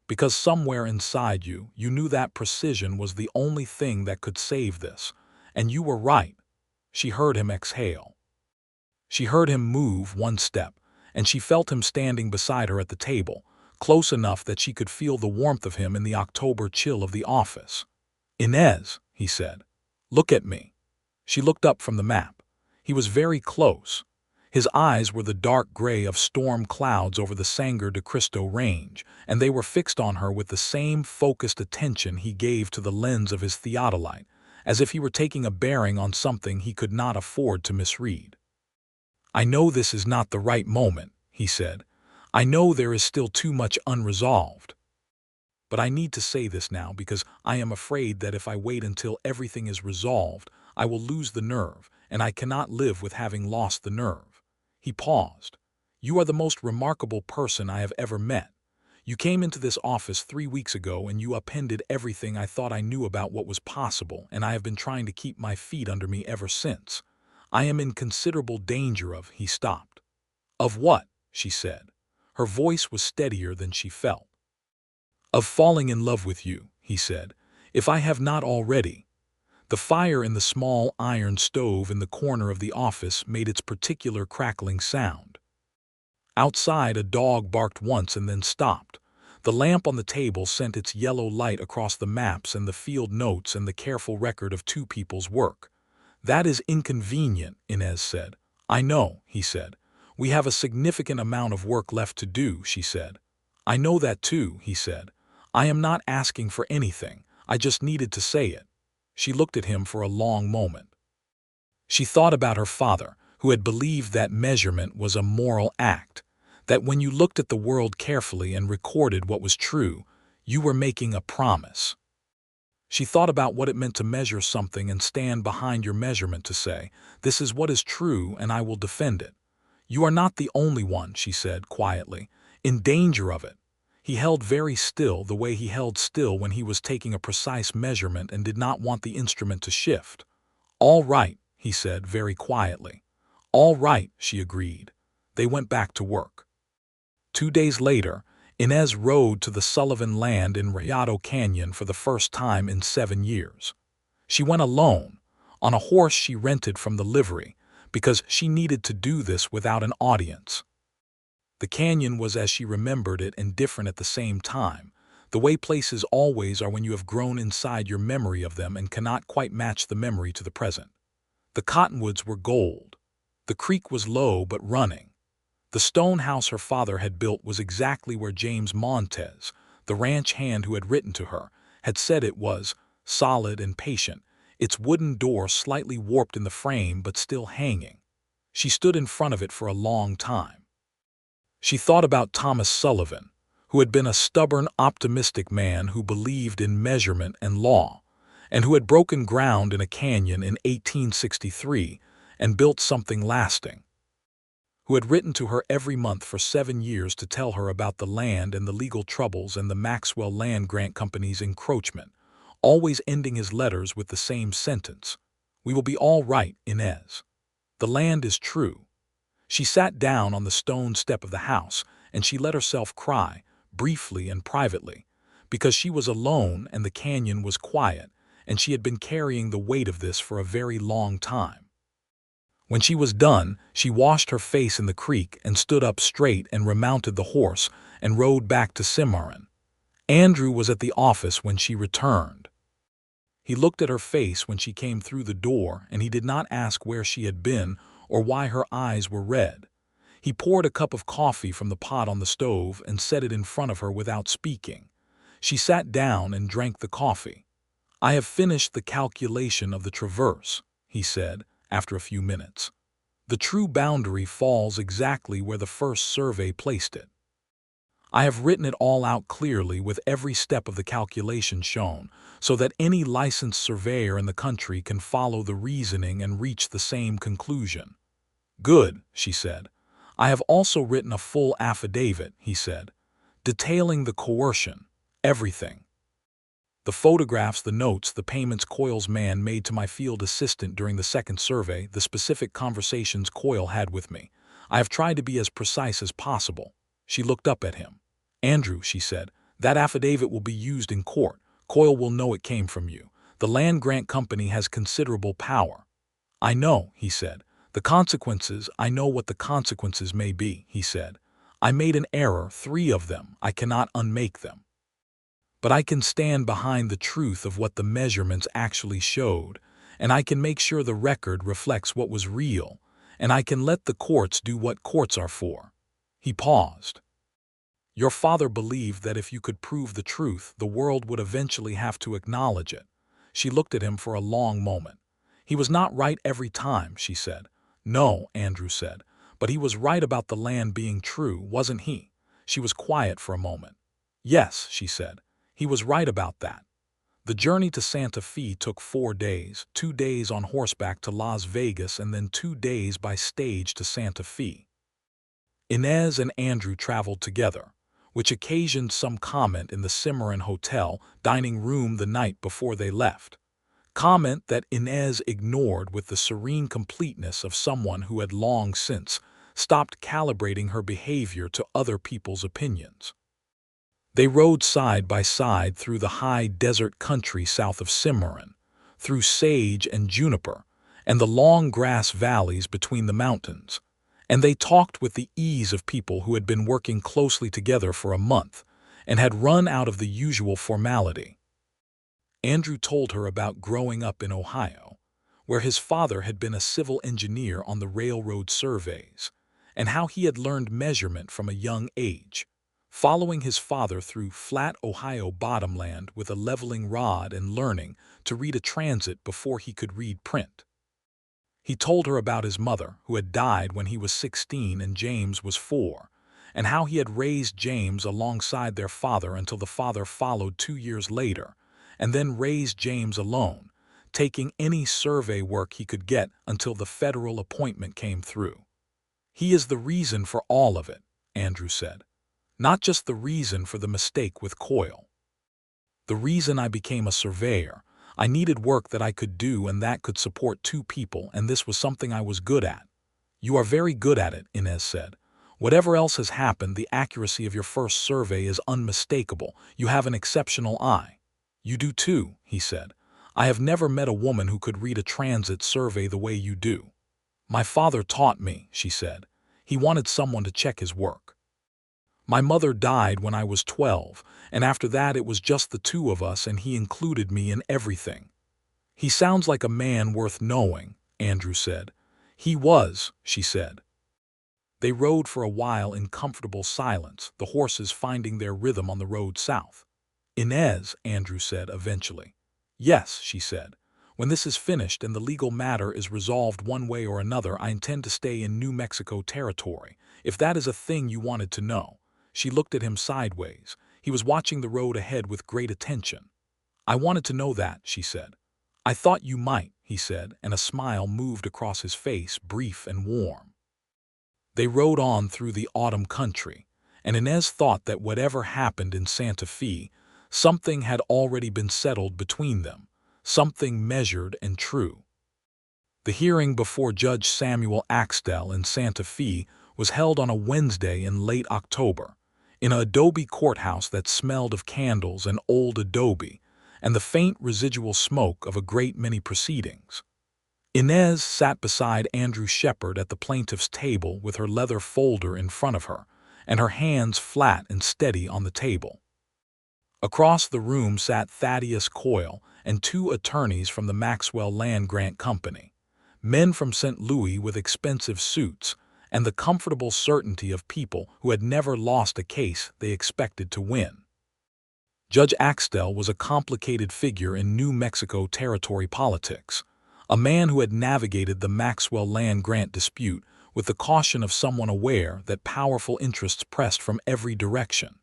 Because somewhere inside you, you knew that precision was the only thing that could save this. And you were right." She heard him exhale. She heard him move one step, and she felt him standing beside her at the table, close enough that she could feel the warmth of him in the October chill of the office. "Inez," he said, "look at me." She looked up from the map. He was very close. His eyes were the dark gray of storm clouds over the Sangre de Cristo range, and they were fixed on her with the same focused attention he gave to the lens of his theodolite, as if he were taking a bearing on something he could not afford to misread. "I know this is not the right moment," he said. "I know there is still too much unresolved. But I need to say this now because I am afraid that if I wait until everything is resolved, I will lose the nerve, and I cannot live with having lost the nerve." He paused. "You are the most remarkable person I have ever met. You came into this office 3 weeks ago and you upended everything I thought I knew about what was possible, and I have been trying to keep my feet under me ever since. I am in considerable danger of—" He stopped. "Of what?" she said. Her voice was steadier than she felt. "Of falling in love with you," he said, "if I have not already." The fire in the small iron stove in the corner of the office made its particular crackling sound. Outside, a dog barked once and then stopped. The lamp on the table sent its yellow light across the maps and the field notes and the careful record of 2 people's work. "That is inconvenient," Inez said. "I know," he said. "We have a significant amount of work left to do," she said. "I know that too," he said. "I am not asking for anything. I just needed to say it." She looked at him for a long moment. She thought about her father, who had believed that measurement was a moral act, that when you looked at the world carefully and recorded what was true, you were making a promise. She thought about what it meant to measure something and stand behind your measurement to say, "This is what is true and I will defend it." "You are not the only one," she said quietly, "in danger of it." He held very still, the way he held still when he was taking a precise measurement and did not want the instrument to shift. "All right," he said very quietly. "All right," she agreed. They went back to work. 2 days later, Inez rode to the Sullivan land in Rayado Canyon for the first time in 7 years. She went alone, on a horse she rented from the livery, because she needed to do this without an audience. The canyon was as she remembered it and different at the same time, the way places always are when you have grown inside your memory of them and cannot quite match the memory to the present. The cottonwoods were gold. The creek was low but running. The stone house her father had built was exactly where James Montez, the ranch hand who had written to her, had said it was, solid and patient, its wooden door slightly warped in the frame but still hanging. She stood in front of it for a long time. She thought about Thomas Sullivan, who had been a stubborn, optimistic man who believed in measurement and law, and who had broken ground in a canyon in 1863 and built something lasting, who had written to her every month for 7 years to tell her about the land and the legal troubles and the Maxwell Land Grant Company's encroachment, always ending his letters with the same sentence: "We will be all right, Inez. The land is true." She sat down on the stone step of the house, and she let herself cry, briefly and privately, because she was alone and the canyon was quiet, and she had been carrying the weight of this for a very long time. When she was done, she washed her face in the creek and stood up straight and remounted the horse and rode back to Cimarron. Andrew was at the office when she returned. He looked at her face when she came through the door, and he did not ask where she had been or why her eyes were red. He poured a cup of coffee from the pot on the stove and set it in front of her without speaking. She sat down and drank the coffee. "I have finished the calculation of the traverse," he said, after a few minutes. "The true boundary falls exactly where the first survey placed it. I have written it all out clearly with every step of the calculation shown, so that any licensed surveyor in the country can follow the reasoning and reach the same conclusion." "Good," she said. "I have also written a full affidavit," he said, "detailing the coercion, everything. The photographs, the notes, the payments Coyle's man made to my field assistant during the second survey, the specific conversations Coyle had with me. I have tried to be as precise as possible." She looked up at him. "Andrew," she said, "that affidavit will be used in court. Coyle will know it came from you. The Land Grant Company has considerable power." "I know," he said. I know what the consequences may be," he said. "I made an error, 3 of them. I cannot unmake them. But I can stand behind the truth of what the measurements actually showed, and I can make sure the record reflects what was real, and I can let the courts do what courts are for." He paused. "Your father believed that if you could prove the truth, the world would eventually have to acknowledge it." She looked at him for a long moment. "He was not right every time," she said. "No," Andrew said, "but he was right about the land being true, wasn't he?" She was quiet for a moment. "Yes," she said. "He was right about that." The journey to Santa Fe took 4 days, 2 days on horseback to Las Vegas and then 2 days by stage to Santa Fe. Inez and Andrew traveled together. which occasioned some comment in the Cimarron Hotel dining room the night before they left. Comment that Inez ignored with the serene completeness of someone who had long since stopped calibrating her behavior to other people's opinions. They rode side by side through the high desert country south of Cimarron, through sage and juniper, and the long grass valleys between the mountains, and they talked with the ease of people who had been working closely together for a month and had run out of the usual formality. Andrew told her about growing up in Ohio, where his father had been a civil engineer on the railroad surveys, and how he had learned measurement from a young age, following his father through flat Ohio bottomland with a leveling rod and learning to read a transit before he could read print. He told her about his mother, who had died when he was 16 and James was 4, and how he had raised James alongside their father until the father followed 2 years later, and then raised James alone, taking any survey work he could get until the federal appointment came through. "He is the reason for all of it," Andrew said. "Not just the reason for the mistake with Coyle. The reason I became a surveyor. I needed work that I could do and that could support 2 people, and this was something I was good at." "You are very good at it," Inez said. "Whatever else has happened, the accuracy of your first survey is unmistakable. You have an exceptional eye." "You do too," he said. "I have never met a woman who could read a transit survey the way you do." "My father taught me," she said. "He wanted someone to check his work. My mother died when I was 12, and after that it was just the 2 of us, and he included me in everything." "He sounds like a man worth knowing," Andrew said. "He was," she said. They rode for a while in comfortable silence, the horses finding their rhythm on the road south. "Inez," Andrew said eventually. "Yes," she said. "When this is finished and the legal matter is resolved one way or another, I intend to stay in New Mexico territory, if that is a thing you wanted to know." She looked at him sideways. He was watching the road ahead with great attention. "I wanted to know that," she said. "I thought you might," he said, and a smile moved across his face, brief and warm. They rode on through the autumn country, and Inez thought that whatever happened in Santa Fe, something had already been settled between them, something measured and true. The hearing before Judge Samuel Axtell in Santa Fe was held on a Wednesday in late October, in an adobe courthouse that smelled of candles and old adobe, and the faint residual smoke of a great many proceedings. Inez sat beside Andrew Shepard at the plaintiff's table with her leather folder in front of her, and her hands flat and steady on the table. Across the room sat Thaddeus Coyle and 2 attorneys from the Maxwell Land Grant Company, men from St. Louis with expensive suits and the comfortable certainty of people who had never lost a case they expected to win. Judge Axtell was a complicated figure in New Mexico territory politics, a man who had navigated the Maxwell Land Grant dispute with the caution of someone aware that powerful interests pressed from every direction.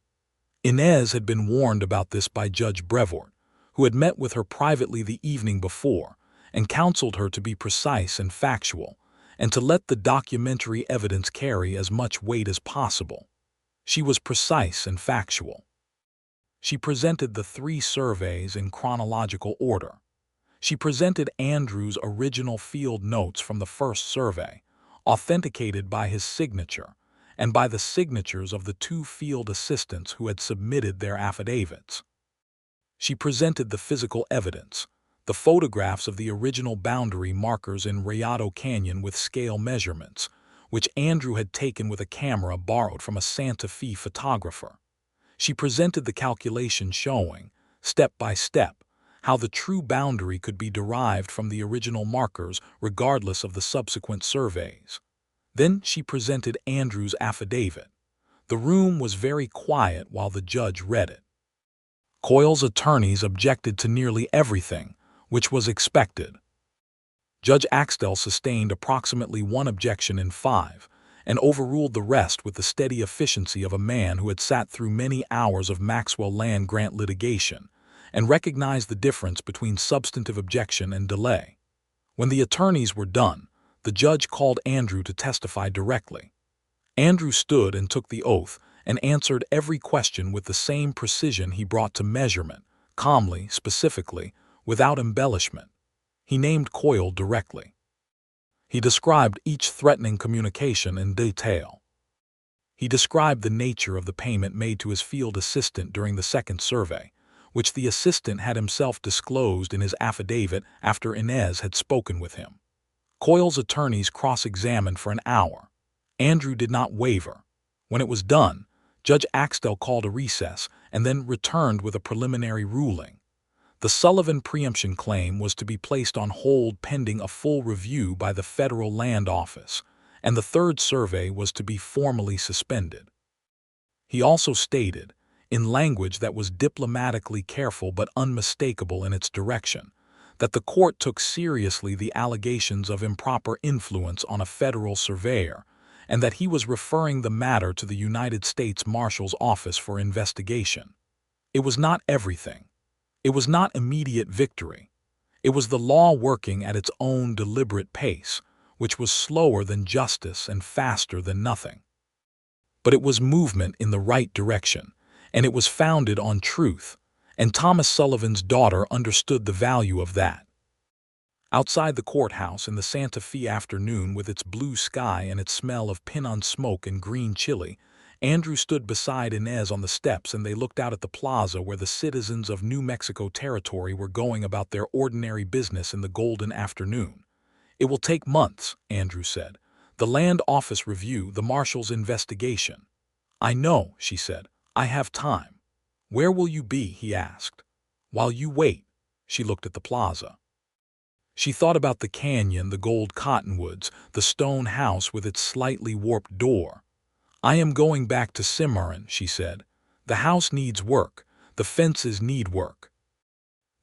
Inez had been warned about this by Judge Brevoort, who had met with her privately the evening before and counseled her to be precise and factual, and to let the documentary evidence carry as much weight as possible. She was precise and factual. She presented the 3 surveys in chronological order. She presented Andrew's original field notes from the first survey, authenticated by his signature, and by the signatures of the 2 field assistants who had submitted their affidavits. She presented the physical evidence, the photographs of the original boundary markers in Rayado Canyon with scale measurements, which Andrew had taken with a camera borrowed from a Santa Fe photographer. She presented the calculation showing, step by step, how the true boundary could be derived from the original markers regardless of the subsequent surveys. Then she presented Andrew's affidavit. The room was very quiet while the judge read it. Coyle's attorneys objected to nearly everything, which was expected. Judge Axtell sustained approximately 1 objection in 5, and overruled the rest with the steady efficiency of a man who had sat through many hours of Maxwell Land Grant litigation, and recognized the difference between substantive objection and delay. When the attorneys were done, the judge called Andrew to testify directly. Andrew stood and took the oath, and answered every question with the same precision he brought to measurement, calmly, specifically, without embellishment. He named Coyle directly. He described each threatening communication in detail. He described the nature of the payment made to his field assistant during the second survey, which the assistant had himself disclosed in his affidavit after Inez had spoken with him. Coyle's attorneys cross-examined for an hour. Andrew did not waver. When it was done, Judge Axtell called a recess and then returned with a preliminary ruling. The Sullivan preemption claim was to be placed on hold pending a full review by the Federal Land Office, and the third survey was to be formally suspended. He also stated, in language that was diplomatically careful but unmistakable in its direction, that the court took seriously the allegations of improper influence on a federal surveyor, and that he was referring the matter to the United States Marshal's Office for investigation. It was not everything. It was not immediate victory. It was the law working at its own deliberate pace, which was slower than justice and faster than nothing. But it was movement in the right direction, and it was founded on truth, and Thomas Sullivan's daughter understood the value of that. Outside the courthouse in the Santa Fe afternoon, with its blue sky and its smell of pinon smoke and green chili, Andrew stood beside Inez on the steps, and they looked out at the plaza where the citizens of New Mexico Territory were going about their ordinary business in the golden afternoon. "It will take months," Andrew said. "The Land Office review, the Marshal's investigation." "I know," she said. "I have time." "Where will you be?" he asked. "While you wait." She looked at the plaza. She thought about the canyon, the gold cottonwoods, the stone house with its slightly warped door. "I am going back to Cimarron," she said. "The house needs work. The fences need work.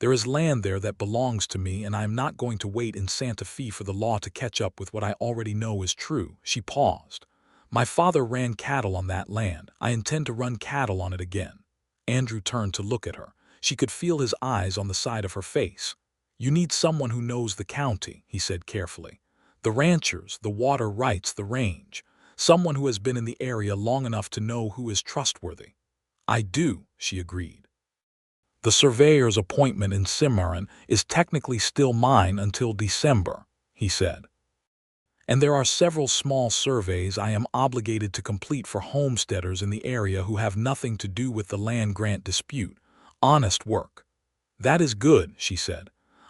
There is land there that belongs to me, and I am not going to wait in Santa Fe for the law to catch up with what I already know is true." She paused. "My father ran cattle on that land. I intend to run cattle on it again." Andrew turned to look at her. She could feel his eyes on the side of her face. "You need someone who knows the county," he said carefully. "The ranchers, the water rights, the range. Someone who has been in the area long enough to know who is trustworthy." "I do," she agreed. "The surveyor's appointment in Cimarron is technically still mine until December," he said. "And there are several small surveys I am obligated to complete for homesteaders in the area who have nothing to do with the land grant dispute. Honest work." "That is good," she said.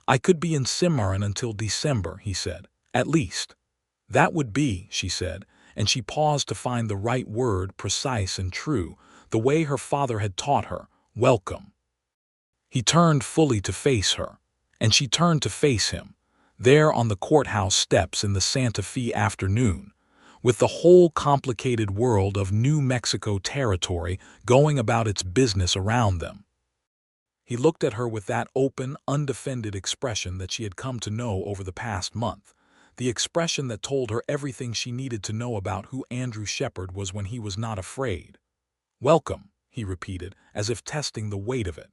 "I could be in Cimarron until December," he said. "At least." "That would be," she said, and she paused to find the right word, precise and true, the way her father had taught her, "welcome." He turned fully to face her, and she turned to face him, there on the courthouse steps in the Santa Fe afternoon, with the whole complicated world of New Mexico Territory going about its business around them. He looked at her with that open, undefended expression that she had come to know over the past month, the expression that told her everything she needed to know about who Andrew Shepard was when he was not afraid. "Welcome," he repeated, as if testing the weight of it.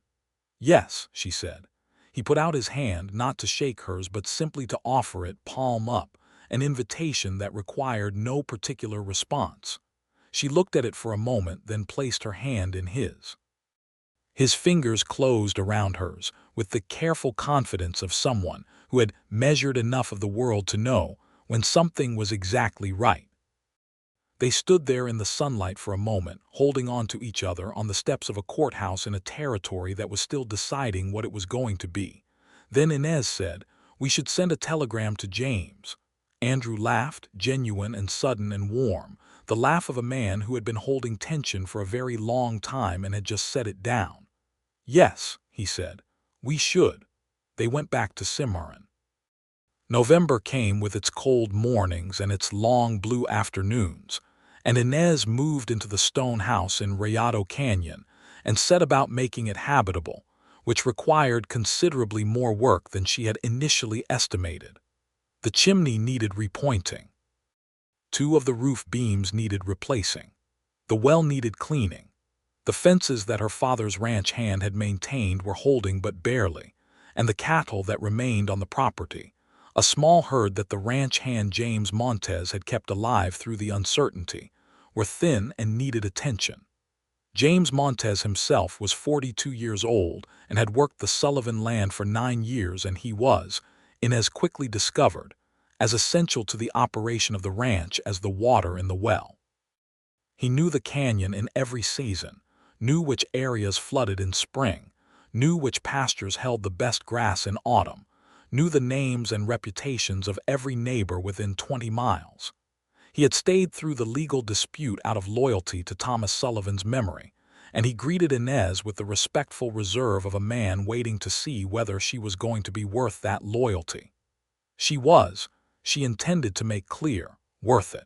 "Yes," she said. He put out his hand, not to shake hers, but simply to offer it, palm up, an invitation that required no particular response. She looked at it for a moment, then placed her hand in his. His fingers closed around hers, with the careful confidence of someone who had measured enough of the world to know when something was exactly right. They stood there in the sunlight for a moment, holding on to each other on the steps of a courthouse in a territory that was still deciding what it was going to be. Then Inez said, "We should send a telegram to James." Andrew laughed, genuine and sudden and warm, the laugh of a man who had been holding tension for a very long time and had just set it down. "Yes," he said, "we should." They went back to Cimarron. November came with its cold mornings and its long blue afternoons, and Inez moved into the stone house in Rayado Canyon and set about making it habitable, which required considerably more work than she had initially estimated. The chimney needed repointing. 2 of the roof beams needed replacing. The well needed cleaning. The fences that her father's ranch hand had maintained were holding but barely, and the cattle that remained on the property, a small herd that the ranch hand James Montez had kept alive through the uncertainty, were thin and needed attention. James Montez himself was 42 years old and had worked the Sullivan land for 9 years, and he was, Inez quickly discovered, as essential to the operation of the ranch as the water in the well. He knew the canyon in every season, knew which areas flooded in spring, knew which pastures held the best grass in autumn, knew the names and reputations of every neighbor within 20 miles. He had stayed through the legal dispute out of loyalty to Thomas Sullivan's memory, and he greeted Inez with the respectful reserve of a man waiting to see whether she was going to be worth that loyalty. She was, she intended to make clear, worth it.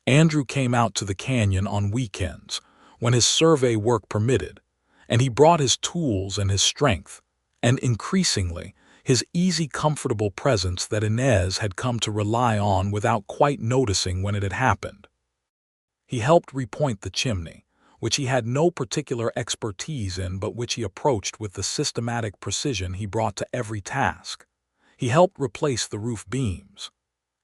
Andrew came out to the canyon on weekends, when his survey work permitted, and he brought his tools and his strength, and increasingly, his easy, comfortable presence that Inez had come to rely on without quite noticing when it had happened. He helped repoint the chimney, which he had no particular expertise in but which he approached with the systematic precision he brought to every task. He helped replace the roof beams.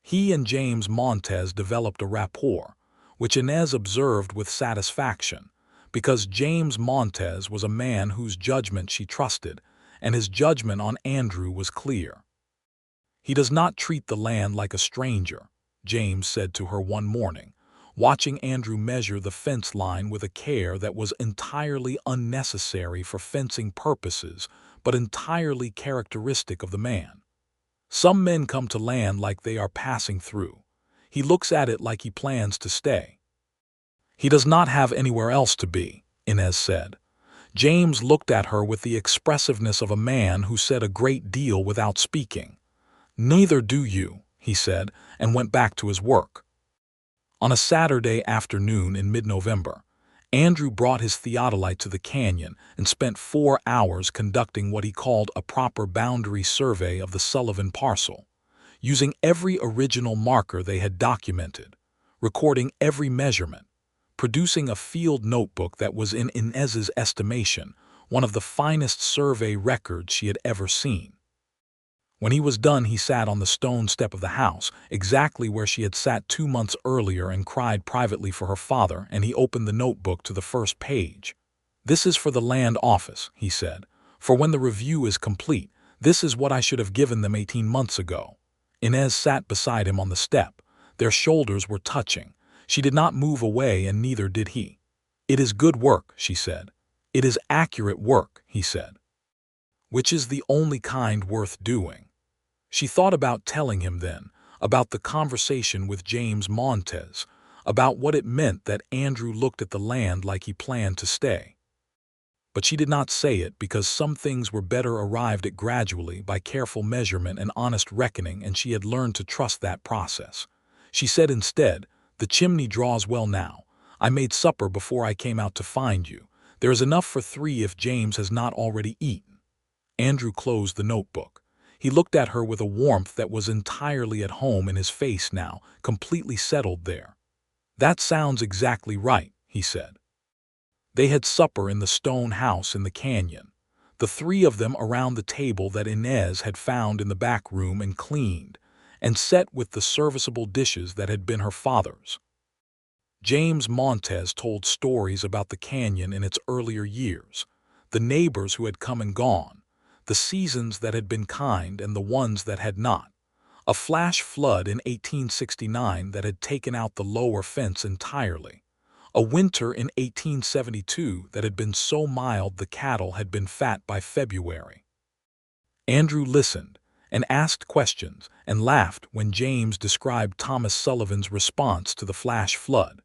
He and James Montez developed a rapport, which Inez observed with satisfaction, because James Montez was a man whose judgment she trusted, and his judgment on Andrew was clear. "He does not treat the land like a stranger," James said to her one morning, watching Andrew measure the fence line with a care that was entirely unnecessary for fencing purposes, but entirely characteristic of the man. "Some men come to land like they are passing through. He looks at it like he plans to stay." "He does not have anywhere else to be," Inez said. James looked at her with the expressiveness of a man who said a great deal without speaking. "Neither do you," he said, and went back to his work. On a Saturday afternoon in mid-November, Andrew brought his theodolite to the canyon and spent 4 hours conducting what he called a proper boundary survey of the Sullivan parcel, using every original marker they had documented, recording every measurement, producing a field notebook that was, in Inez's estimation, one of the finest survey records she had ever seen. When he was done, he sat on the stone step of the house, exactly where she had sat 2 months earlier, and cried privately for her father, and he opened the notebook to the first page. "This is for the land office," he said, "for when the review is complete, this is what I should have given them 18 months ago." Inez sat beside him on the step. Their shoulders were touching. She did not move away, and neither did he. "It is good work," she said. "It is accurate work," he said. "Which is the only kind worth doing." She thought about telling him then, about the conversation with James Montez, about what it meant that Andrew looked at the land like he planned to stay. But she did not say it, because some things were better arrived at gradually by careful measurement and honest reckoning, and she had learned to trust that process. She said instead, "The chimney draws well now. I made supper before I came out to find you. There is enough for 3 if James has not already eaten." Andrew closed the notebook. He looked at her with a warmth that was entirely at home in his face now, completely settled there. "That sounds exactly right," he said. They had supper in the stone house in the canyon, the 3 of them around the table that Inez had found in the back room and cleaned, and set with the serviceable dishes that had been her father's. James Montez told stories about the canyon in its earlier years, the neighbors who had come and gone, the seasons that had been kind and the ones that had not, a flash flood in 1869 that had taken out the lower fence entirely, a winter in 1872 that had been so mild the cattle had been fat by February. Andrew listened and asked questions and laughed when James described Thomas Sullivan's response to the flash flood,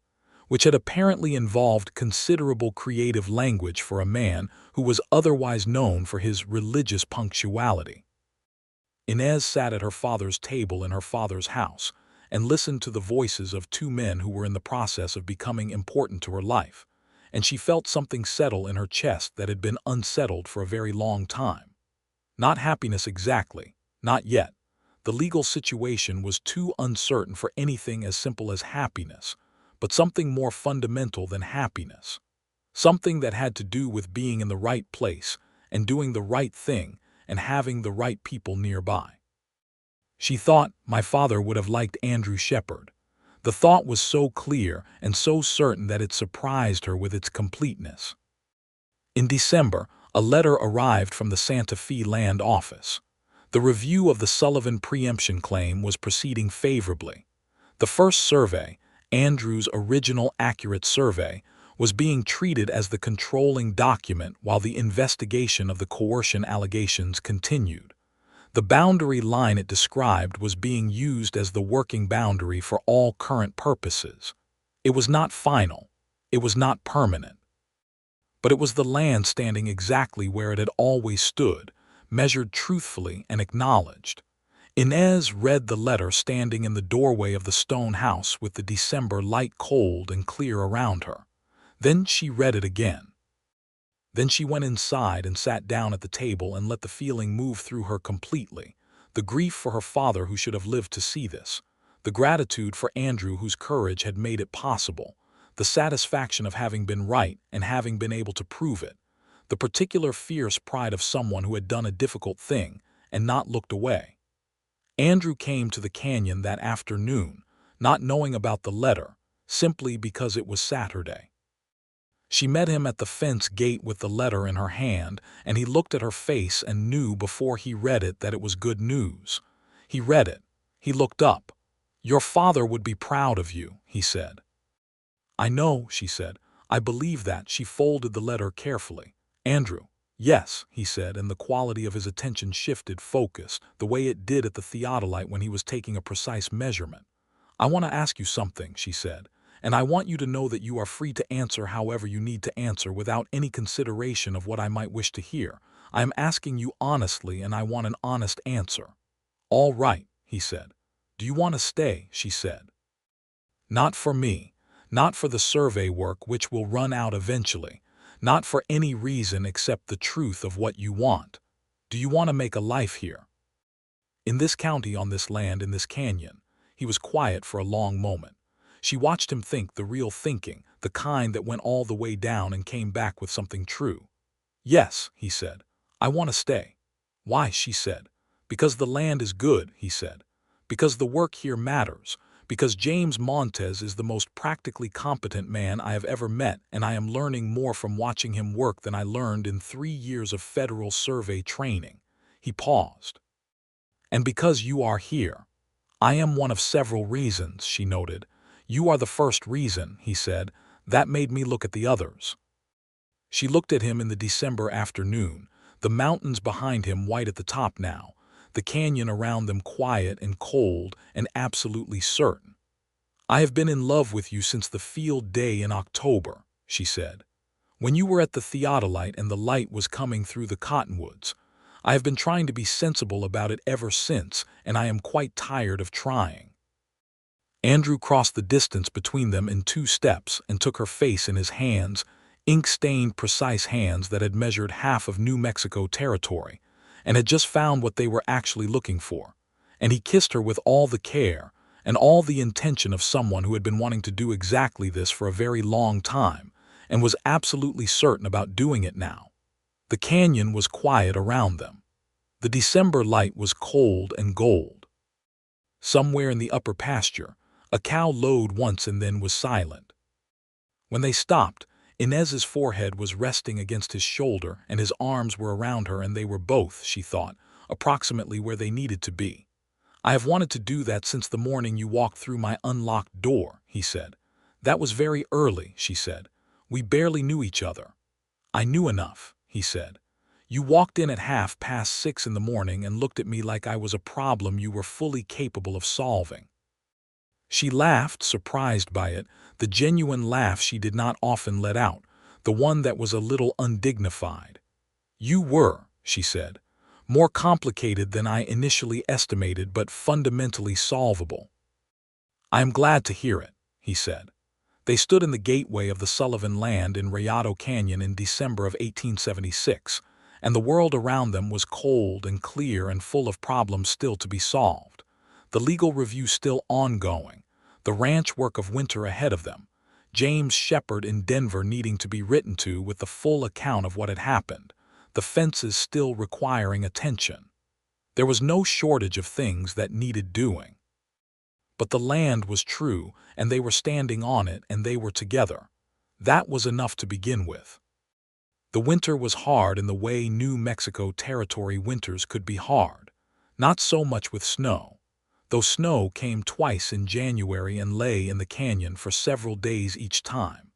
which had apparently involved considerable creative language for a man who was otherwise known for his religious punctuality. Inez sat at her father's table in her father's house and listened to the voices of 2 men who were in the process of becoming important to her life, and she felt something settle in her chest that had been unsettled for a very long time. Not happiness exactly, not yet. The legal situation was too uncertain for anything as simple as happiness, but something more fundamental than happiness. Something that had to do with being in the right place and doing the right thing and having the right people nearby. She thought, "My father would have liked Andrew Shepard. The thought was so clear and so certain that it surprised her with its completeness. In December, a letter arrived from the Santa Fe Land Office. The review of the Sullivan preemption claim was proceeding favorably. The first survey, Andrew's original accurate survey, was being treated as the controlling document while the investigation of the coercion allegations continued. The boundary line it described was being used as the working boundary for all current purposes. It was not final. It was not permanent. But it was the land standing exactly where it had always stood, measured truthfully and acknowledged. Inez read the letter standing in the doorway of the stone house with the December light cold and clear around her. Then she read it again. Then she went inside and sat down at the table and let the feeling move through her completely. The grief for her father who should have lived to see this. The gratitude for Andrew whose courage had made it possible. The satisfaction of having been right and having been able to prove it. The particular fierce pride of someone who had done a difficult thing and not looked away. Andrew came to the canyon that afternoon, not knowing about the letter, simply because it was Saturday. She met him at the fence gate with the letter in her hand, and he looked at her face and knew before he read it that it was good news. He read it. He looked up. "Your father would be proud of you," he said. "I know," she said. "I believe that." She folded the letter carefully. "Andrew." "Yes," he said, and the quality of his attention shifted focus, the way it did at the theodolite when he was taking a precise measurement. "I want to ask you something," she said. "And I want you to know that you are free to answer however you need to answer without any consideration of what I might wish to hear. I am asking you honestly and I want an honest answer." "All right," he said. "Do you want to stay?" she said. "Not for me. Not for the survey work which will run out eventually. Not for any reason except the truth of what you want. Do you want to make a life here? In this county, on this land, in this canyon?" He was quiet for a long moment. She watched him think, the real thinking, the kind that went all the way down and came back with something true. "Yes," he said. "I want to stay." "Why?" she said. "Because the land is good," he said. "Because the work here matters. Because James Montez is the most practically competent man I have ever met, and I am learning more from watching him work than I learned in 3 years of federal survey training." He paused. "And because you are here." "I am one of several reasons," she noted. "You are the first reason," he said. "That made me look at the others." She looked at him in the December afternoon, the mountains behind him white at the top now, the canyon around them quiet and cold and absolutely certain. "I have been in love with you since the field day in October," she said. "When you were at the theodolite and the light was coming through the cottonwoods. I have been trying to be sensible about it ever since, and I am quite tired of trying." Andrew crossed the distance between them in 2 steps and took her face in his hands, ink-stained, precise hands that had measured half of New Mexico territory, and had just found what they were actually looking for. And he kissed her with all the care and all the intention of someone who had been wanting to do exactly this for a very long time, and was absolutely certain about doing it now. The canyon was quiet around them. The December light was cold and gold. Somewhere in the upper pasture, a cow lowed once and then was silent. When they stopped, Inez's forehead was resting against his shoulder and his arms were around her, and they were both, she thought, approximately where they needed to be. "I have wanted to do that since the morning you walked through my unlocked door," he said. "That was very early," she said. "We barely knew each other." "I knew enough," he said. "You walked in at 6:30 in the morning and looked at me like I was a problem you were fully capable of solving." She laughed, surprised by it, the genuine laugh she did not often let out, the one that was a little undignified. "You were," she said, "more complicated than I initially estimated, but fundamentally solvable." "I am glad to hear it," he said. They stood in the gateway of the Sullivan land in Rayado Canyon in December of 1876, and the world around them was cold and clear and full of problems still to be solved. The legal review still ongoing, the ranch work of winter ahead of them, James Shepard in Denver needing to be written to with the full account of what had happened, the fences still requiring attention. There was no shortage of things that needed doing. But the land was true, and they were standing on it, and they were together. That was enough to begin with. The winter was hard in the way New Mexico Territory winters could be hard. Not so much with snow, though snow came twice in January and lay in the canyon for several days each time,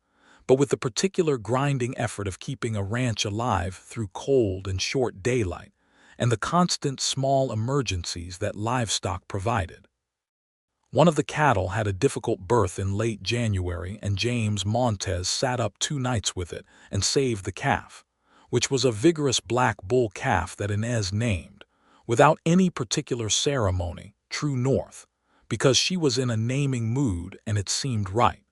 but with the particular grinding effort of keeping a ranch alive through cold and short daylight, and the constant small emergencies that livestock provided. One of the cattle had a difficult birth in late January, and James Montez sat up 2 nights with it and saved the calf, which was a vigorous black bull calf that Inez named, without any particular ceremony, True North, because she was in a naming mood and it seemed right.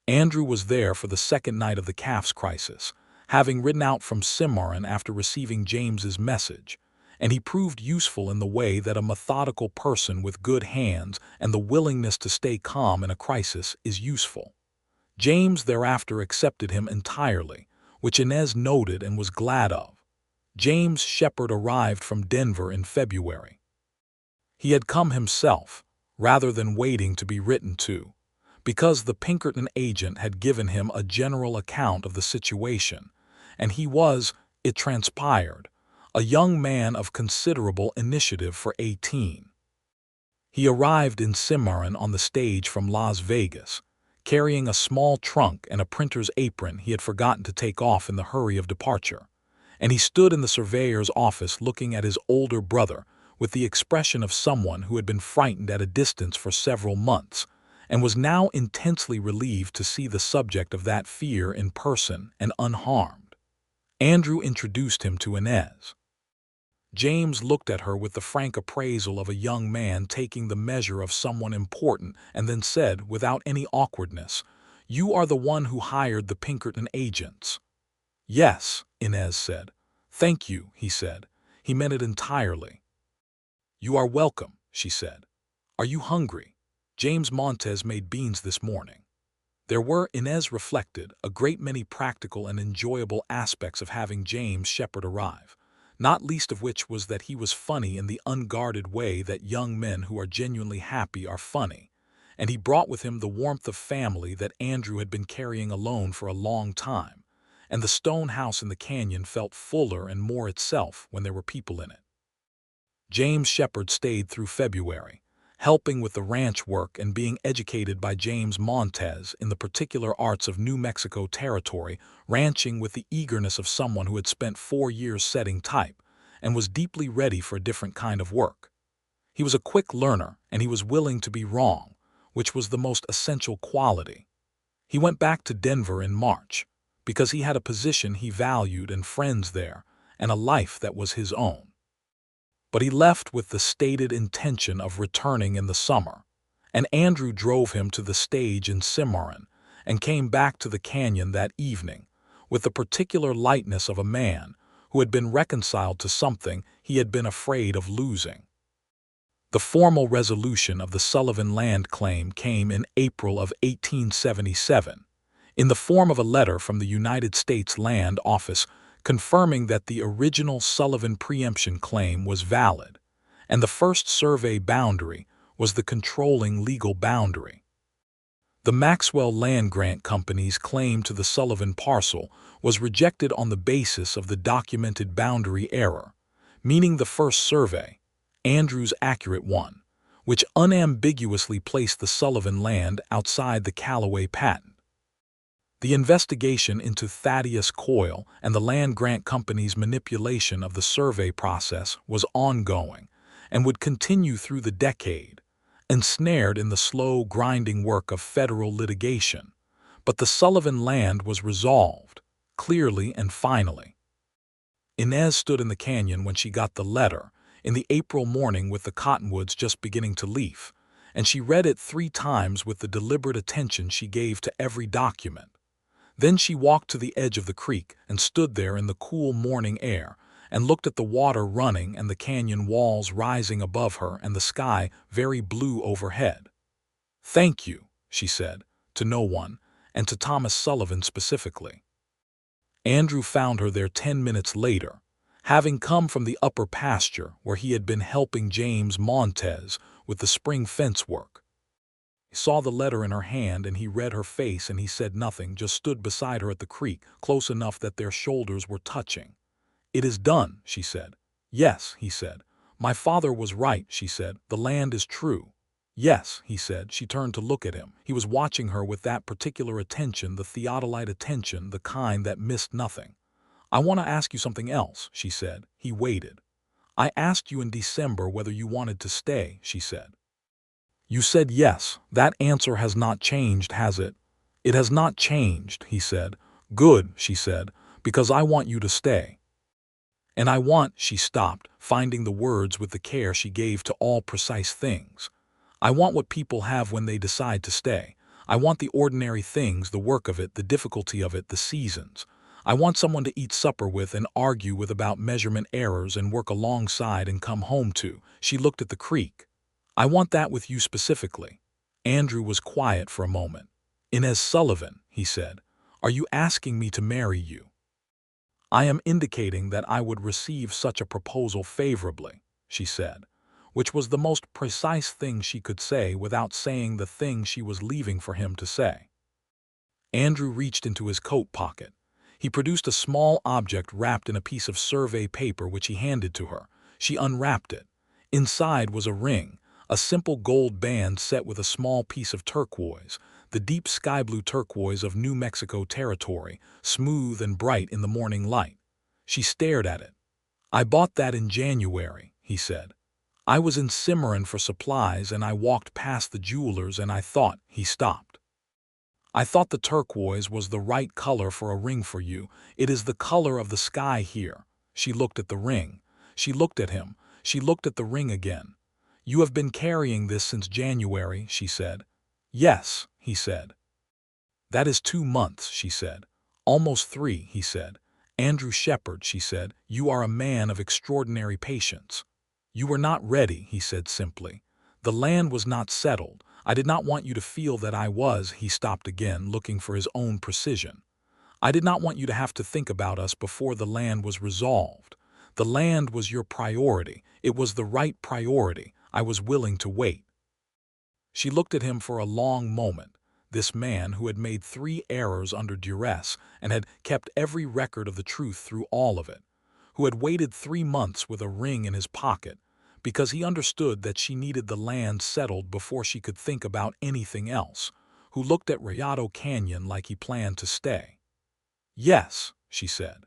Andrew was there for the second night of the calf's crisis, having ridden out from Cimarron after receiving James's message, and he proved useful in the way that a methodical person with good hands and the willingness to stay calm in a crisis is useful. James thereafter accepted him entirely, which Inez noted and was glad of. James Shepard arrived from Denver in February. He had come himself, rather than waiting to be written to, because the Pinkerton agent had given him a general account of the situation, and he was, it transpired, a young man of considerable initiative for 18. He arrived in Cimarron on the stage from Las Vegas, carrying a small trunk and a printer's apron he had forgotten to take off in the hurry of departure, and he stood in the surveyor's office looking at his older brother with the expression of someone who had been frightened at a distance for several months, and was now intensely relieved to see the subject of that fear in person and unharmed. Andrew introduced him to Inez. James looked at her with the frank appraisal of a young man taking the measure of someone important and then said, without any awkwardness, "You are the one who hired the Pinkerton agents." "Yes," Inez said. "Thank you," he said. He meant it entirely. "You are welcome," she said. "Are you hungry? James Montez made beans this morning." There were, Inez reflected, a great many practical and enjoyable aspects of having James Shepard arrive, not least of which was that he was funny in the unguarded way that young men who are genuinely happy are funny, and he brought with him the warmth of family that Andrew had been carrying alone for a long time, and the stone house in the canyon felt fuller and more itself when there were people in it. James Shepard stayed through February, helping with the ranch work and being educated by James Montez in the particular arts of New Mexico Territory, ranching with the eagerness of someone who had spent 4 years setting type and was deeply ready for a different kind of work. He was a quick learner, and he was willing to be wrong, which was the most essential quality. He went back to Denver in March, because he had a position he valued and friends there, and a life that was his own. But he left with the stated intention of returning in the summer, and Andrew drove him to the stage in Cimarron and came back to the canyon that evening with the particular lightness of a man who had been reconciled to something he had been afraid of losing. The formal resolution of the Sullivan land claim came in April of 1877, in the form of a letter from the United States Land Office confirming that the original Sullivan preemption claim was valid, and the first survey boundary was the controlling legal boundary. The Maxwell Land Grant Company's claim to the Sullivan parcel was rejected on the basis of the documented boundary error, meaning the first survey, Andrew's accurate one, which unambiguously placed the Sullivan land outside the Callaway patent. The investigation into Thaddeus Coyle and the Land Grant Company's manipulation of the survey process was ongoing and would continue through the decade, ensnared in the slow, grinding work of federal litigation. But the Sullivan land was resolved, clearly and finally. Inez stood in the canyon when she got the letter, in the April morning with the cottonwoods just beginning to leaf, and she read it 3 times with the deliberate attention she gave to every document. Then she walked to the edge of the creek and stood there in the cool morning air and looked at the water running and the canyon walls rising above her and the sky very blue overhead. "Thank you," she said, to no one, and to Thomas Sullivan specifically. Andrew found her there 10 minutes later, having come from the upper pasture where he had been helping James Montez with the spring fence work. He saw the letter in her hand and he read her face and he said nothing, just stood beside her at the creek, close enough that their shoulders were touching. "It is done," she said. "Yes," he said. "My father was right," she said. "The land is true." "Yes," he said. She turned to look at him. He was watching her with that particular attention, the theodolite attention, the kind that missed nothing. "I want to ask you something else," she said. He waited. "I asked you in December whether you wanted to stay," she said. "You said yes. That answer has not changed, has it?" "It has not changed," he said. "Good," she said, "because I want you to stay. And I want," she stopped, finding the words with the care she gave to all precise things. "I want what people have when they decide to stay. I want the ordinary things, the work of it, the difficulty of it, the seasons. I want someone to eat supper with and argue with about measurement errors and work alongside and come home to." She looked at the creek. "I want that with you specifically." Andrew was quiet for a moment. "Inez Sullivan," he said, "are you asking me to marry you?" "I am indicating that I would receive such a proposal favorably," she said, which was the most precise thing she could say without saying the thing she was leaving for him to say. Andrew reached into his coat pocket. He produced a small object wrapped in a piece of survey paper which he handed to her. She unwrapped it. Inside was a ring, a simple gold band set with a small piece of turquoise, the deep sky-blue turquoise of New Mexico territory, smooth and bright in the morning light. She stared at it. "I bought that in January," he said. "I was in Cimarron for supplies and I walked past the jeweler's and I thought," he stopped. "I thought the turquoise was the right color for a ring for you. It is the color of the sky here." She looked at the ring. She looked at him. She looked at the ring again. "You have been carrying this since January," she said. "Yes," he said. "That is 2 months," she said. "Almost 3, he said. "Andrew Shepard," she said, "you are a man of extraordinary patience." "You were not ready," he said simply. "The land was not settled. I did not want you to feel that I was." He stopped again, looking for his own precision. "I did not want you to have to think about us before the land was resolved. The land was your priority. It was the right priority. I was willing to wait." She looked at him for a long moment, this man who had made 3 errors under duress and had kept every record of the truth through all of it, who had waited 3 months with a ring in his pocket, because he understood that she needed the land settled before she could think about anything else, who looked at Rayado Canyon like he planned to stay. "Yes," she said.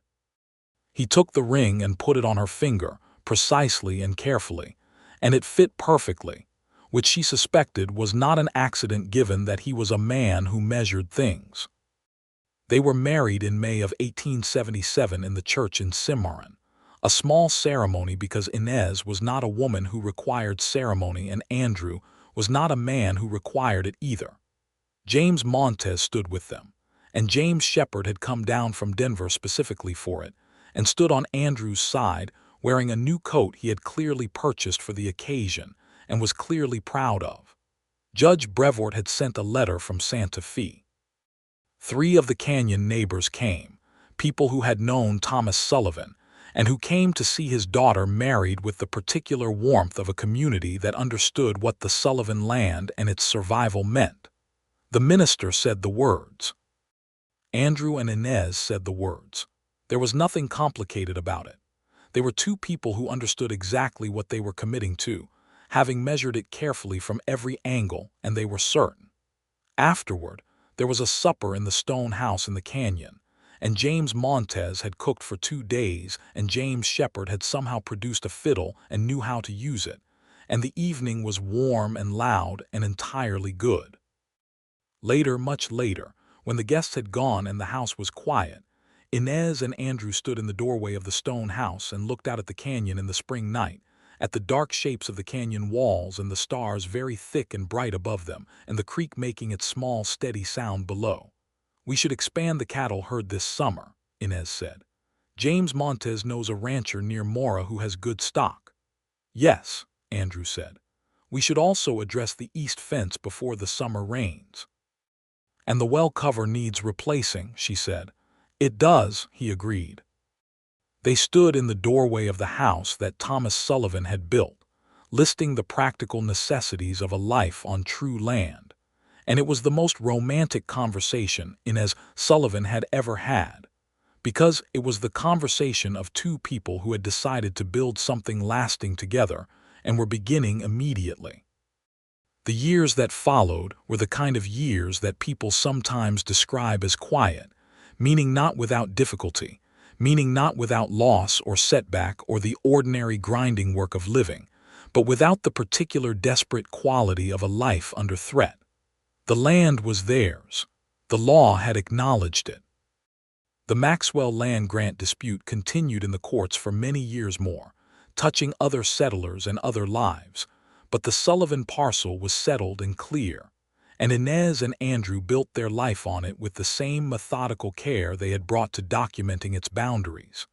He took the ring and put it on her finger, precisely and carefully, and it fit perfectly, which she suspected was not an accident given that he was a man who measured things. They were married in May of 1877 in the church in Cimarron, a small ceremony because Inez was not a woman who required ceremony and Andrew was not a man who required it either. James Montez stood with them, and James Shepard had come down from Denver specifically for it, and stood on Andrew's side, wearing a new coat he had clearly purchased for the occasion and was clearly proud of. Judge Brevoort had sent a letter from Santa Fe. 3 of the Canyon neighbors came, people who had known Thomas Sullivan, and who came to see his daughter married with the particular warmth of a community that understood what the Sullivan land and its survival meant. The minister said the words. Andrew and Inez said the words. There was nothing complicated about it. They were 2 people who understood exactly what they were committing to, having measured it carefully from every angle, and they were certain. Afterward, there was a supper in the stone house in the canyon, and James Montez had cooked for 2 days, and James Shepard had somehow produced a fiddle and knew how to use it, and the evening was warm and loud and entirely good. Later, much later, when the guests had gone and the house was quiet, Inez and Andrew stood in the doorway of the stone house and looked out at the canyon in the spring night, at the dark shapes of the canyon walls and the stars very thick and bright above them, and the creek making its small, steady sound below. "We should expand the cattle herd this summer," Inez said. "James Montez knows a rancher near Mora who has good stock." "Yes," Andrew said. "We should also address the east fence before the summer rains." "And the well cover needs replacing," she said. "It does," he agreed. They stood in the doorway of the house that Thomas Sullivan had built, listing the practical necessities of a life on true land, and it was the most romantic conversation Inez Sullivan had ever had, because it was the conversation of two people who had decided to build something lasting together and were beginning immediately. The years that followed were the kind of years that people sometimes describe as quiet, meaning not without difficulty, meaning not without loss or setback or the ordinary grinding work of living, but without the particular desperate quality of a life under threat. The land was theirs. The law had acknowledged it. The Maxwell land grant dispute continued in the courts for many years more, touching other settlers and other lives, but the Sullivan parcel was settled and clear, and Inez and Andrew built their life on it with the same methodical care they had brought to documenting its boundaries.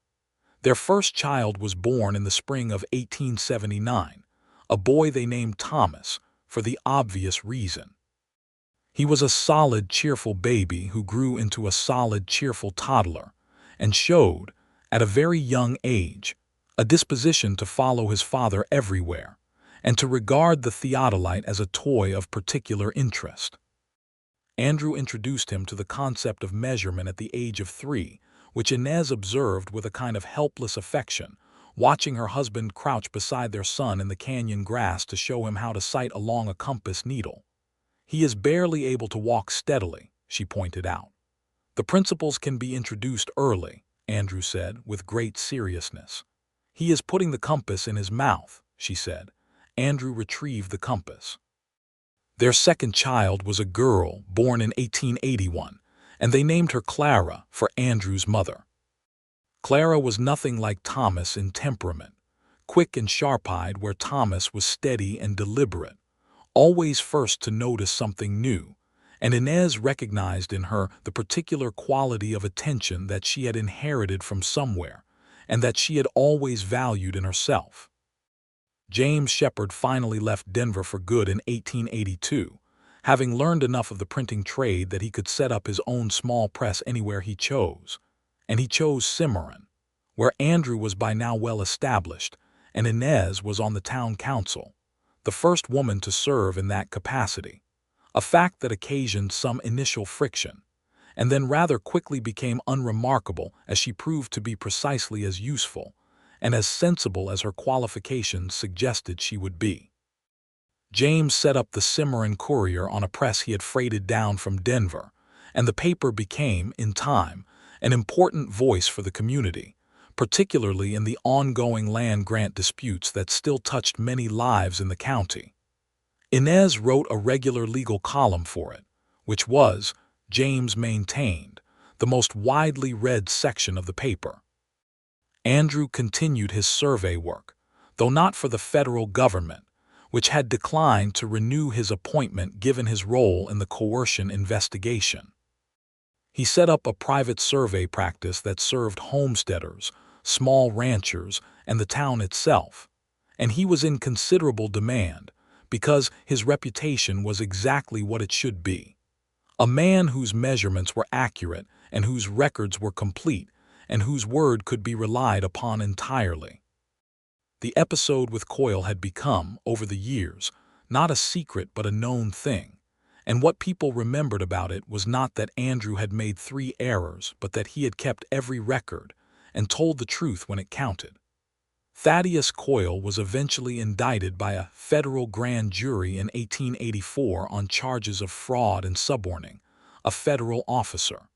Their first child was born in the spring of 1879, a boy they named Thomas, for the obvious reason. He was a solid, cheerful baby who grew into a solid, cheerful toddler, and showed, at a very young age, a disposition to follow his father everywhere, and to regard the theodolite as a toy of particular interest. Andrew introduced him to the concept of measurement at the age of 3, which Inez observed with a kind of helpless affection, watching her husband crouch beside their son in the canyon grass to show him how to sight along a compass needle. "He is barely able to walk steadily," she pointed out. "The principles can be introduced early," Andrew said with great seriousness. "He is putting the compass in his mouth," she said. Andrew retrieved the compass. Their second child was a girl born in 1881, and they named her Clara for Andrew's mother. Clara was nothing like Thomas in temperament, quick and sharp-eyed where Thomas was steady and deliberate, always first to notice something new, and Inez recognized in her the particular quality of attention that she had inherited from somewhere, and that she had always valued in herself. James Shepard finally left Denver for good in 1882, having learned enough of the printing trade that he could set up his own small press anywhere he chose, and he chose Cimarron, where Andrew was by now well established, and Inez was on the town council, the first woman to serve in that capacity, a fact that occasioned some initial friction, and then rather quickly became unremarkable as she proved to be precisely as useful and as sensible as her qualifications suggested she would be. James set up the Cimarron Courier on a press he had freighted down from Denver, and the paper became, in time, an important voice for the community, particularly in the ongoing land grant disputes that still touched many lives in the county. Inez wrote a regular legal column for it, which was, James maintained, the most widely read section of the paper. Andrew continued his survey work, though not for the federal government, which had declined to renew his appointment given his role in the coercion investigation. He set up a private survey practice that served homesteaders, small ranchers, and the town itself, and he was in considerable demand because his reputation was exactly what it should be. A man whose measurements were accurate and whose records were complete and whose word could be relied upon entirely. The episode with Coyle had become, over the years, not a secret but a known thing, and what people remembered about it was not that Andrew had made 3 errors but that he had kept every record and told the truth when it counted. Thaddeus Coyle was eventually indicted by a federal grand jury in 1884 on charges of fraud and suborning, a federal officer.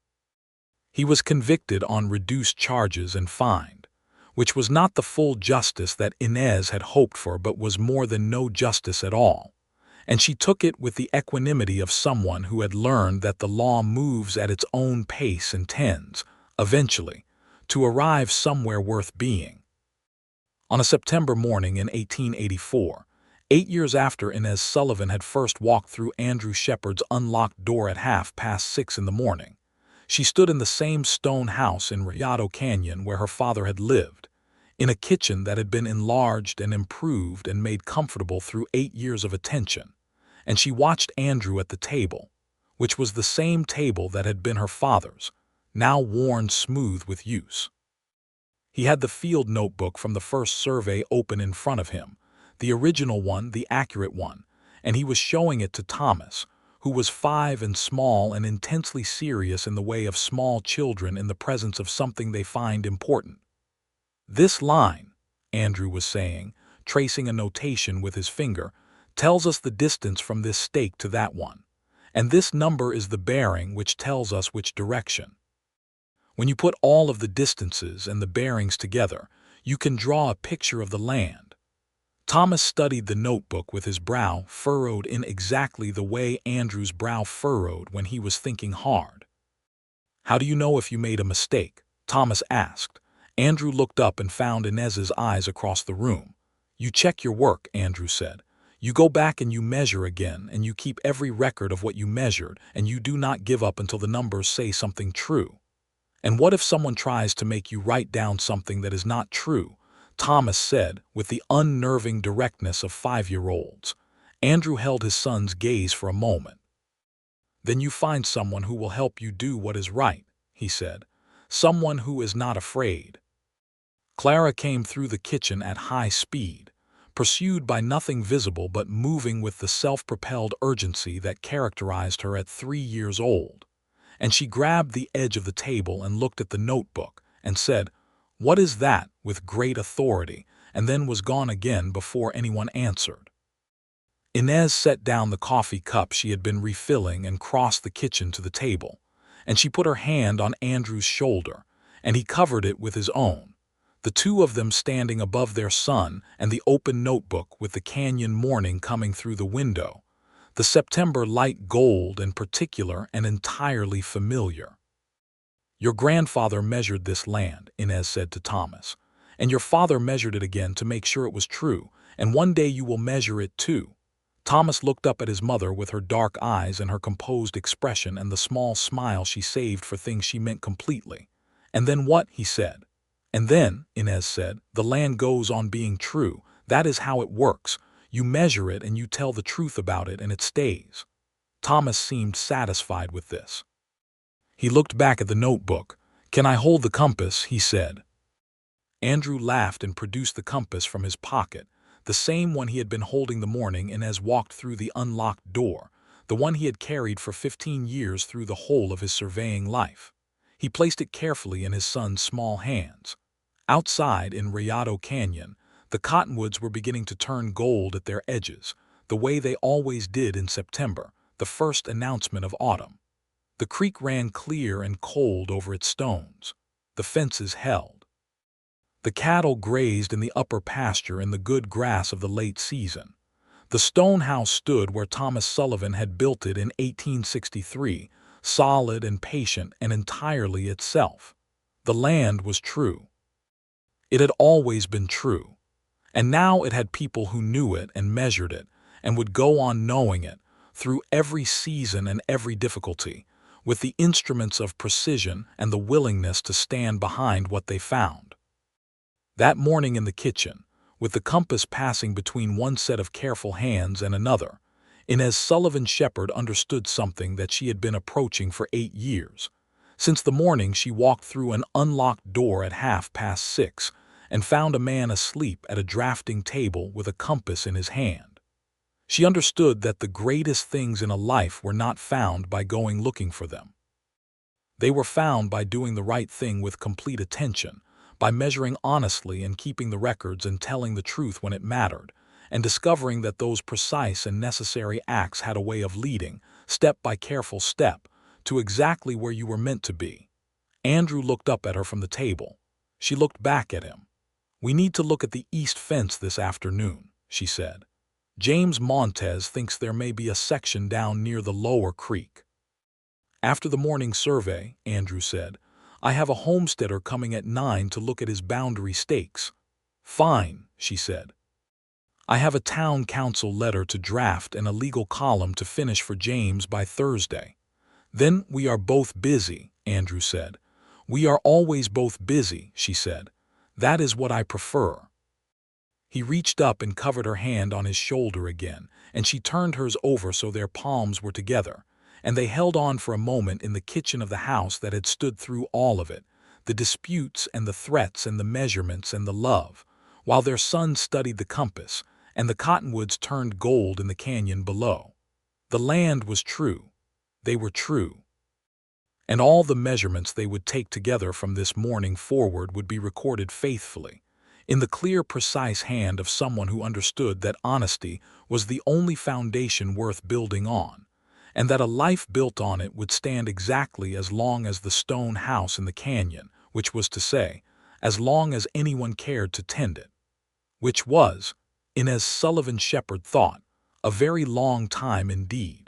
He was convicted on reduced charges and fined, which was not the full justice that Inez had hoped for but was more than no justice at all, and she took it with the equanimity of someone who had learned that the law moves at its own pace and tends, eventually, to arrive somewhere worth being. On a September morning in 1884, 8 years after Inez Sullivan had first walked through Andrew Shepard's unlocked door at 6:30 in the morning, she stood in the same stone house in Rayado Canyon where her father had lived, in a kitchen that had been enlarged and improved and made comfortable through 8 years of attention, and she watched Andrew at the table, which was the same table that had been her father's, now worn smooth with use. He had the field notebook from the first survey open in front of him, the original one, the accurate one, and he was showing it to Thomas, who was 5 and small and intensely serious in the way of small children in the presence of something they find important. This line, Andrew was saying, tracing a notation with his finger, tells us the distance from this stake to that one, and this number is the bearing which tells us which direction. When you put all of the distances and the bearings together, you can draw a picture of the land. Thomas studied the notebook with his brow furrowed in exactly the way Andrew's brow furrowed when he was thinking hard. "How do you know if you made a mistake?" Thomas asked. Andrew looked up and found Inez's eyes across the room. "You check your work," Andrew said. "You go back and you measure again, and you keep every record of what you measured, and you do not give up until the numbers say something true." "And what if someone tries to make you write down something that is not true?" Thomas said, with the unnerving directness of 5-year-olds. Andrew held his son's gaze for a moment. "Then you find someone who will help you do what is right," he said. "Someone who is not afraid." Clara came through the kitchen at high speed, pursued by nothing visible but moving with the self-propelled urgency that characterized her at 3 years old. And she grabbed the edge of the table and looked at the notebook and said, "What is that?" with great authority, and then was gone again before anyone answered. Inez set down the coffee cup she had been refilling and crossed the kitchen to the table, and she put her hand on Andrew's shoulder, and he covered it with his own, the two of them standing above their son and the open notebook with the canyon morning coming through the window, the September light gold and particular and entirely familiar. "Your grandfather measured this land," Inez said to Thomas, "and your father measured it again to make sure it was true, and one day you will measure it too." Thomas looked up at his mother with her dark eyes and her composed expression and the small smile she saved for things she meant completely. "And then what?" he said. "And then," Inez said, "the land goes on being true. That is how it works. You measure it and you tell the truth about it and it stays." Thomas seemed satisfied with this. He looked back at the notebook. "Can I hold the compass?" he said. Andrew laughed and produced the compass from his pocket, the same one he had been holding the morning Inez walked through the unlocked door, the one he had carried for 15 years through the whole of his surveying life. He placed it carefully in his son's small hands. Outside in Rayado Canyon, the cottonwoods were beginning to turn gold at their edges, the way they always did in September, the first announcement of autumn. The creek ran clear and cold over its stones. The fences held. The cattle grazed in the upper pasture in the good grass of the late season. The stone house stood where Thomas Sullivan had built it in 1863, solid and patient and entirely itself. The land was true. It had always been true. And now it had people who knew it and measured it, and would go on knowing it, through every season and every difficulty, with the instruments of precision and the willingness to stand behind what they found. That morning in the kitchen, with the compass passing between one set of careful hands and another, Inez Shepard understood something that she had been approaching for 8 years. Since the morning she walked through an unlocked door at 6:30 and found a man asleep at a drafting table with a compass in his hand. She understood that the greatest things in a life were not found by going looking for them. They were found by doing the right thing with complete attention, by measuring honestly and keeping the records and telling the truth when it mattered, and discovering that those precise and necessary acts had a way of leading, step by careful step, to exactly where you were meant to be. Andrew looked up at her from the table. She looked back at him. "We need to look at the east fence this afternoon," she said. "James Montez thinks there may be a section down near the lower creek." "After the morning survey," Andrew said, "I have a homesteader coming at 9 to look at his boundary stakes." "Fine," she said. "I have a town council letter to draft and a legal column to finish for James by Thursday." "Then we are both busy," Andrew said. "We are always both busy," she said. "That is what I prefer." He reached up and covered her hand on his shoulder again, and she turned hers over so their palms were together, and they held on for a moment in the kitchen of the house that had stood through all of it, the disputes and the threats and the measurements and the love, while their son studied the compass, and the cottonwoods turned gold in the canyon below. The land was true. They were true. And all the measurements they would take together from this morning forward would be recorded faithfully, in the clear, precise hand of someone who understood that honesty was the only foundation worth building on, and that a life built on it would stand exactly as long as the stone house in the canyon, which was to say, as long as anyone cared to tend it. Which was, Inez Sullivan Shepard thought, a very long time indeed.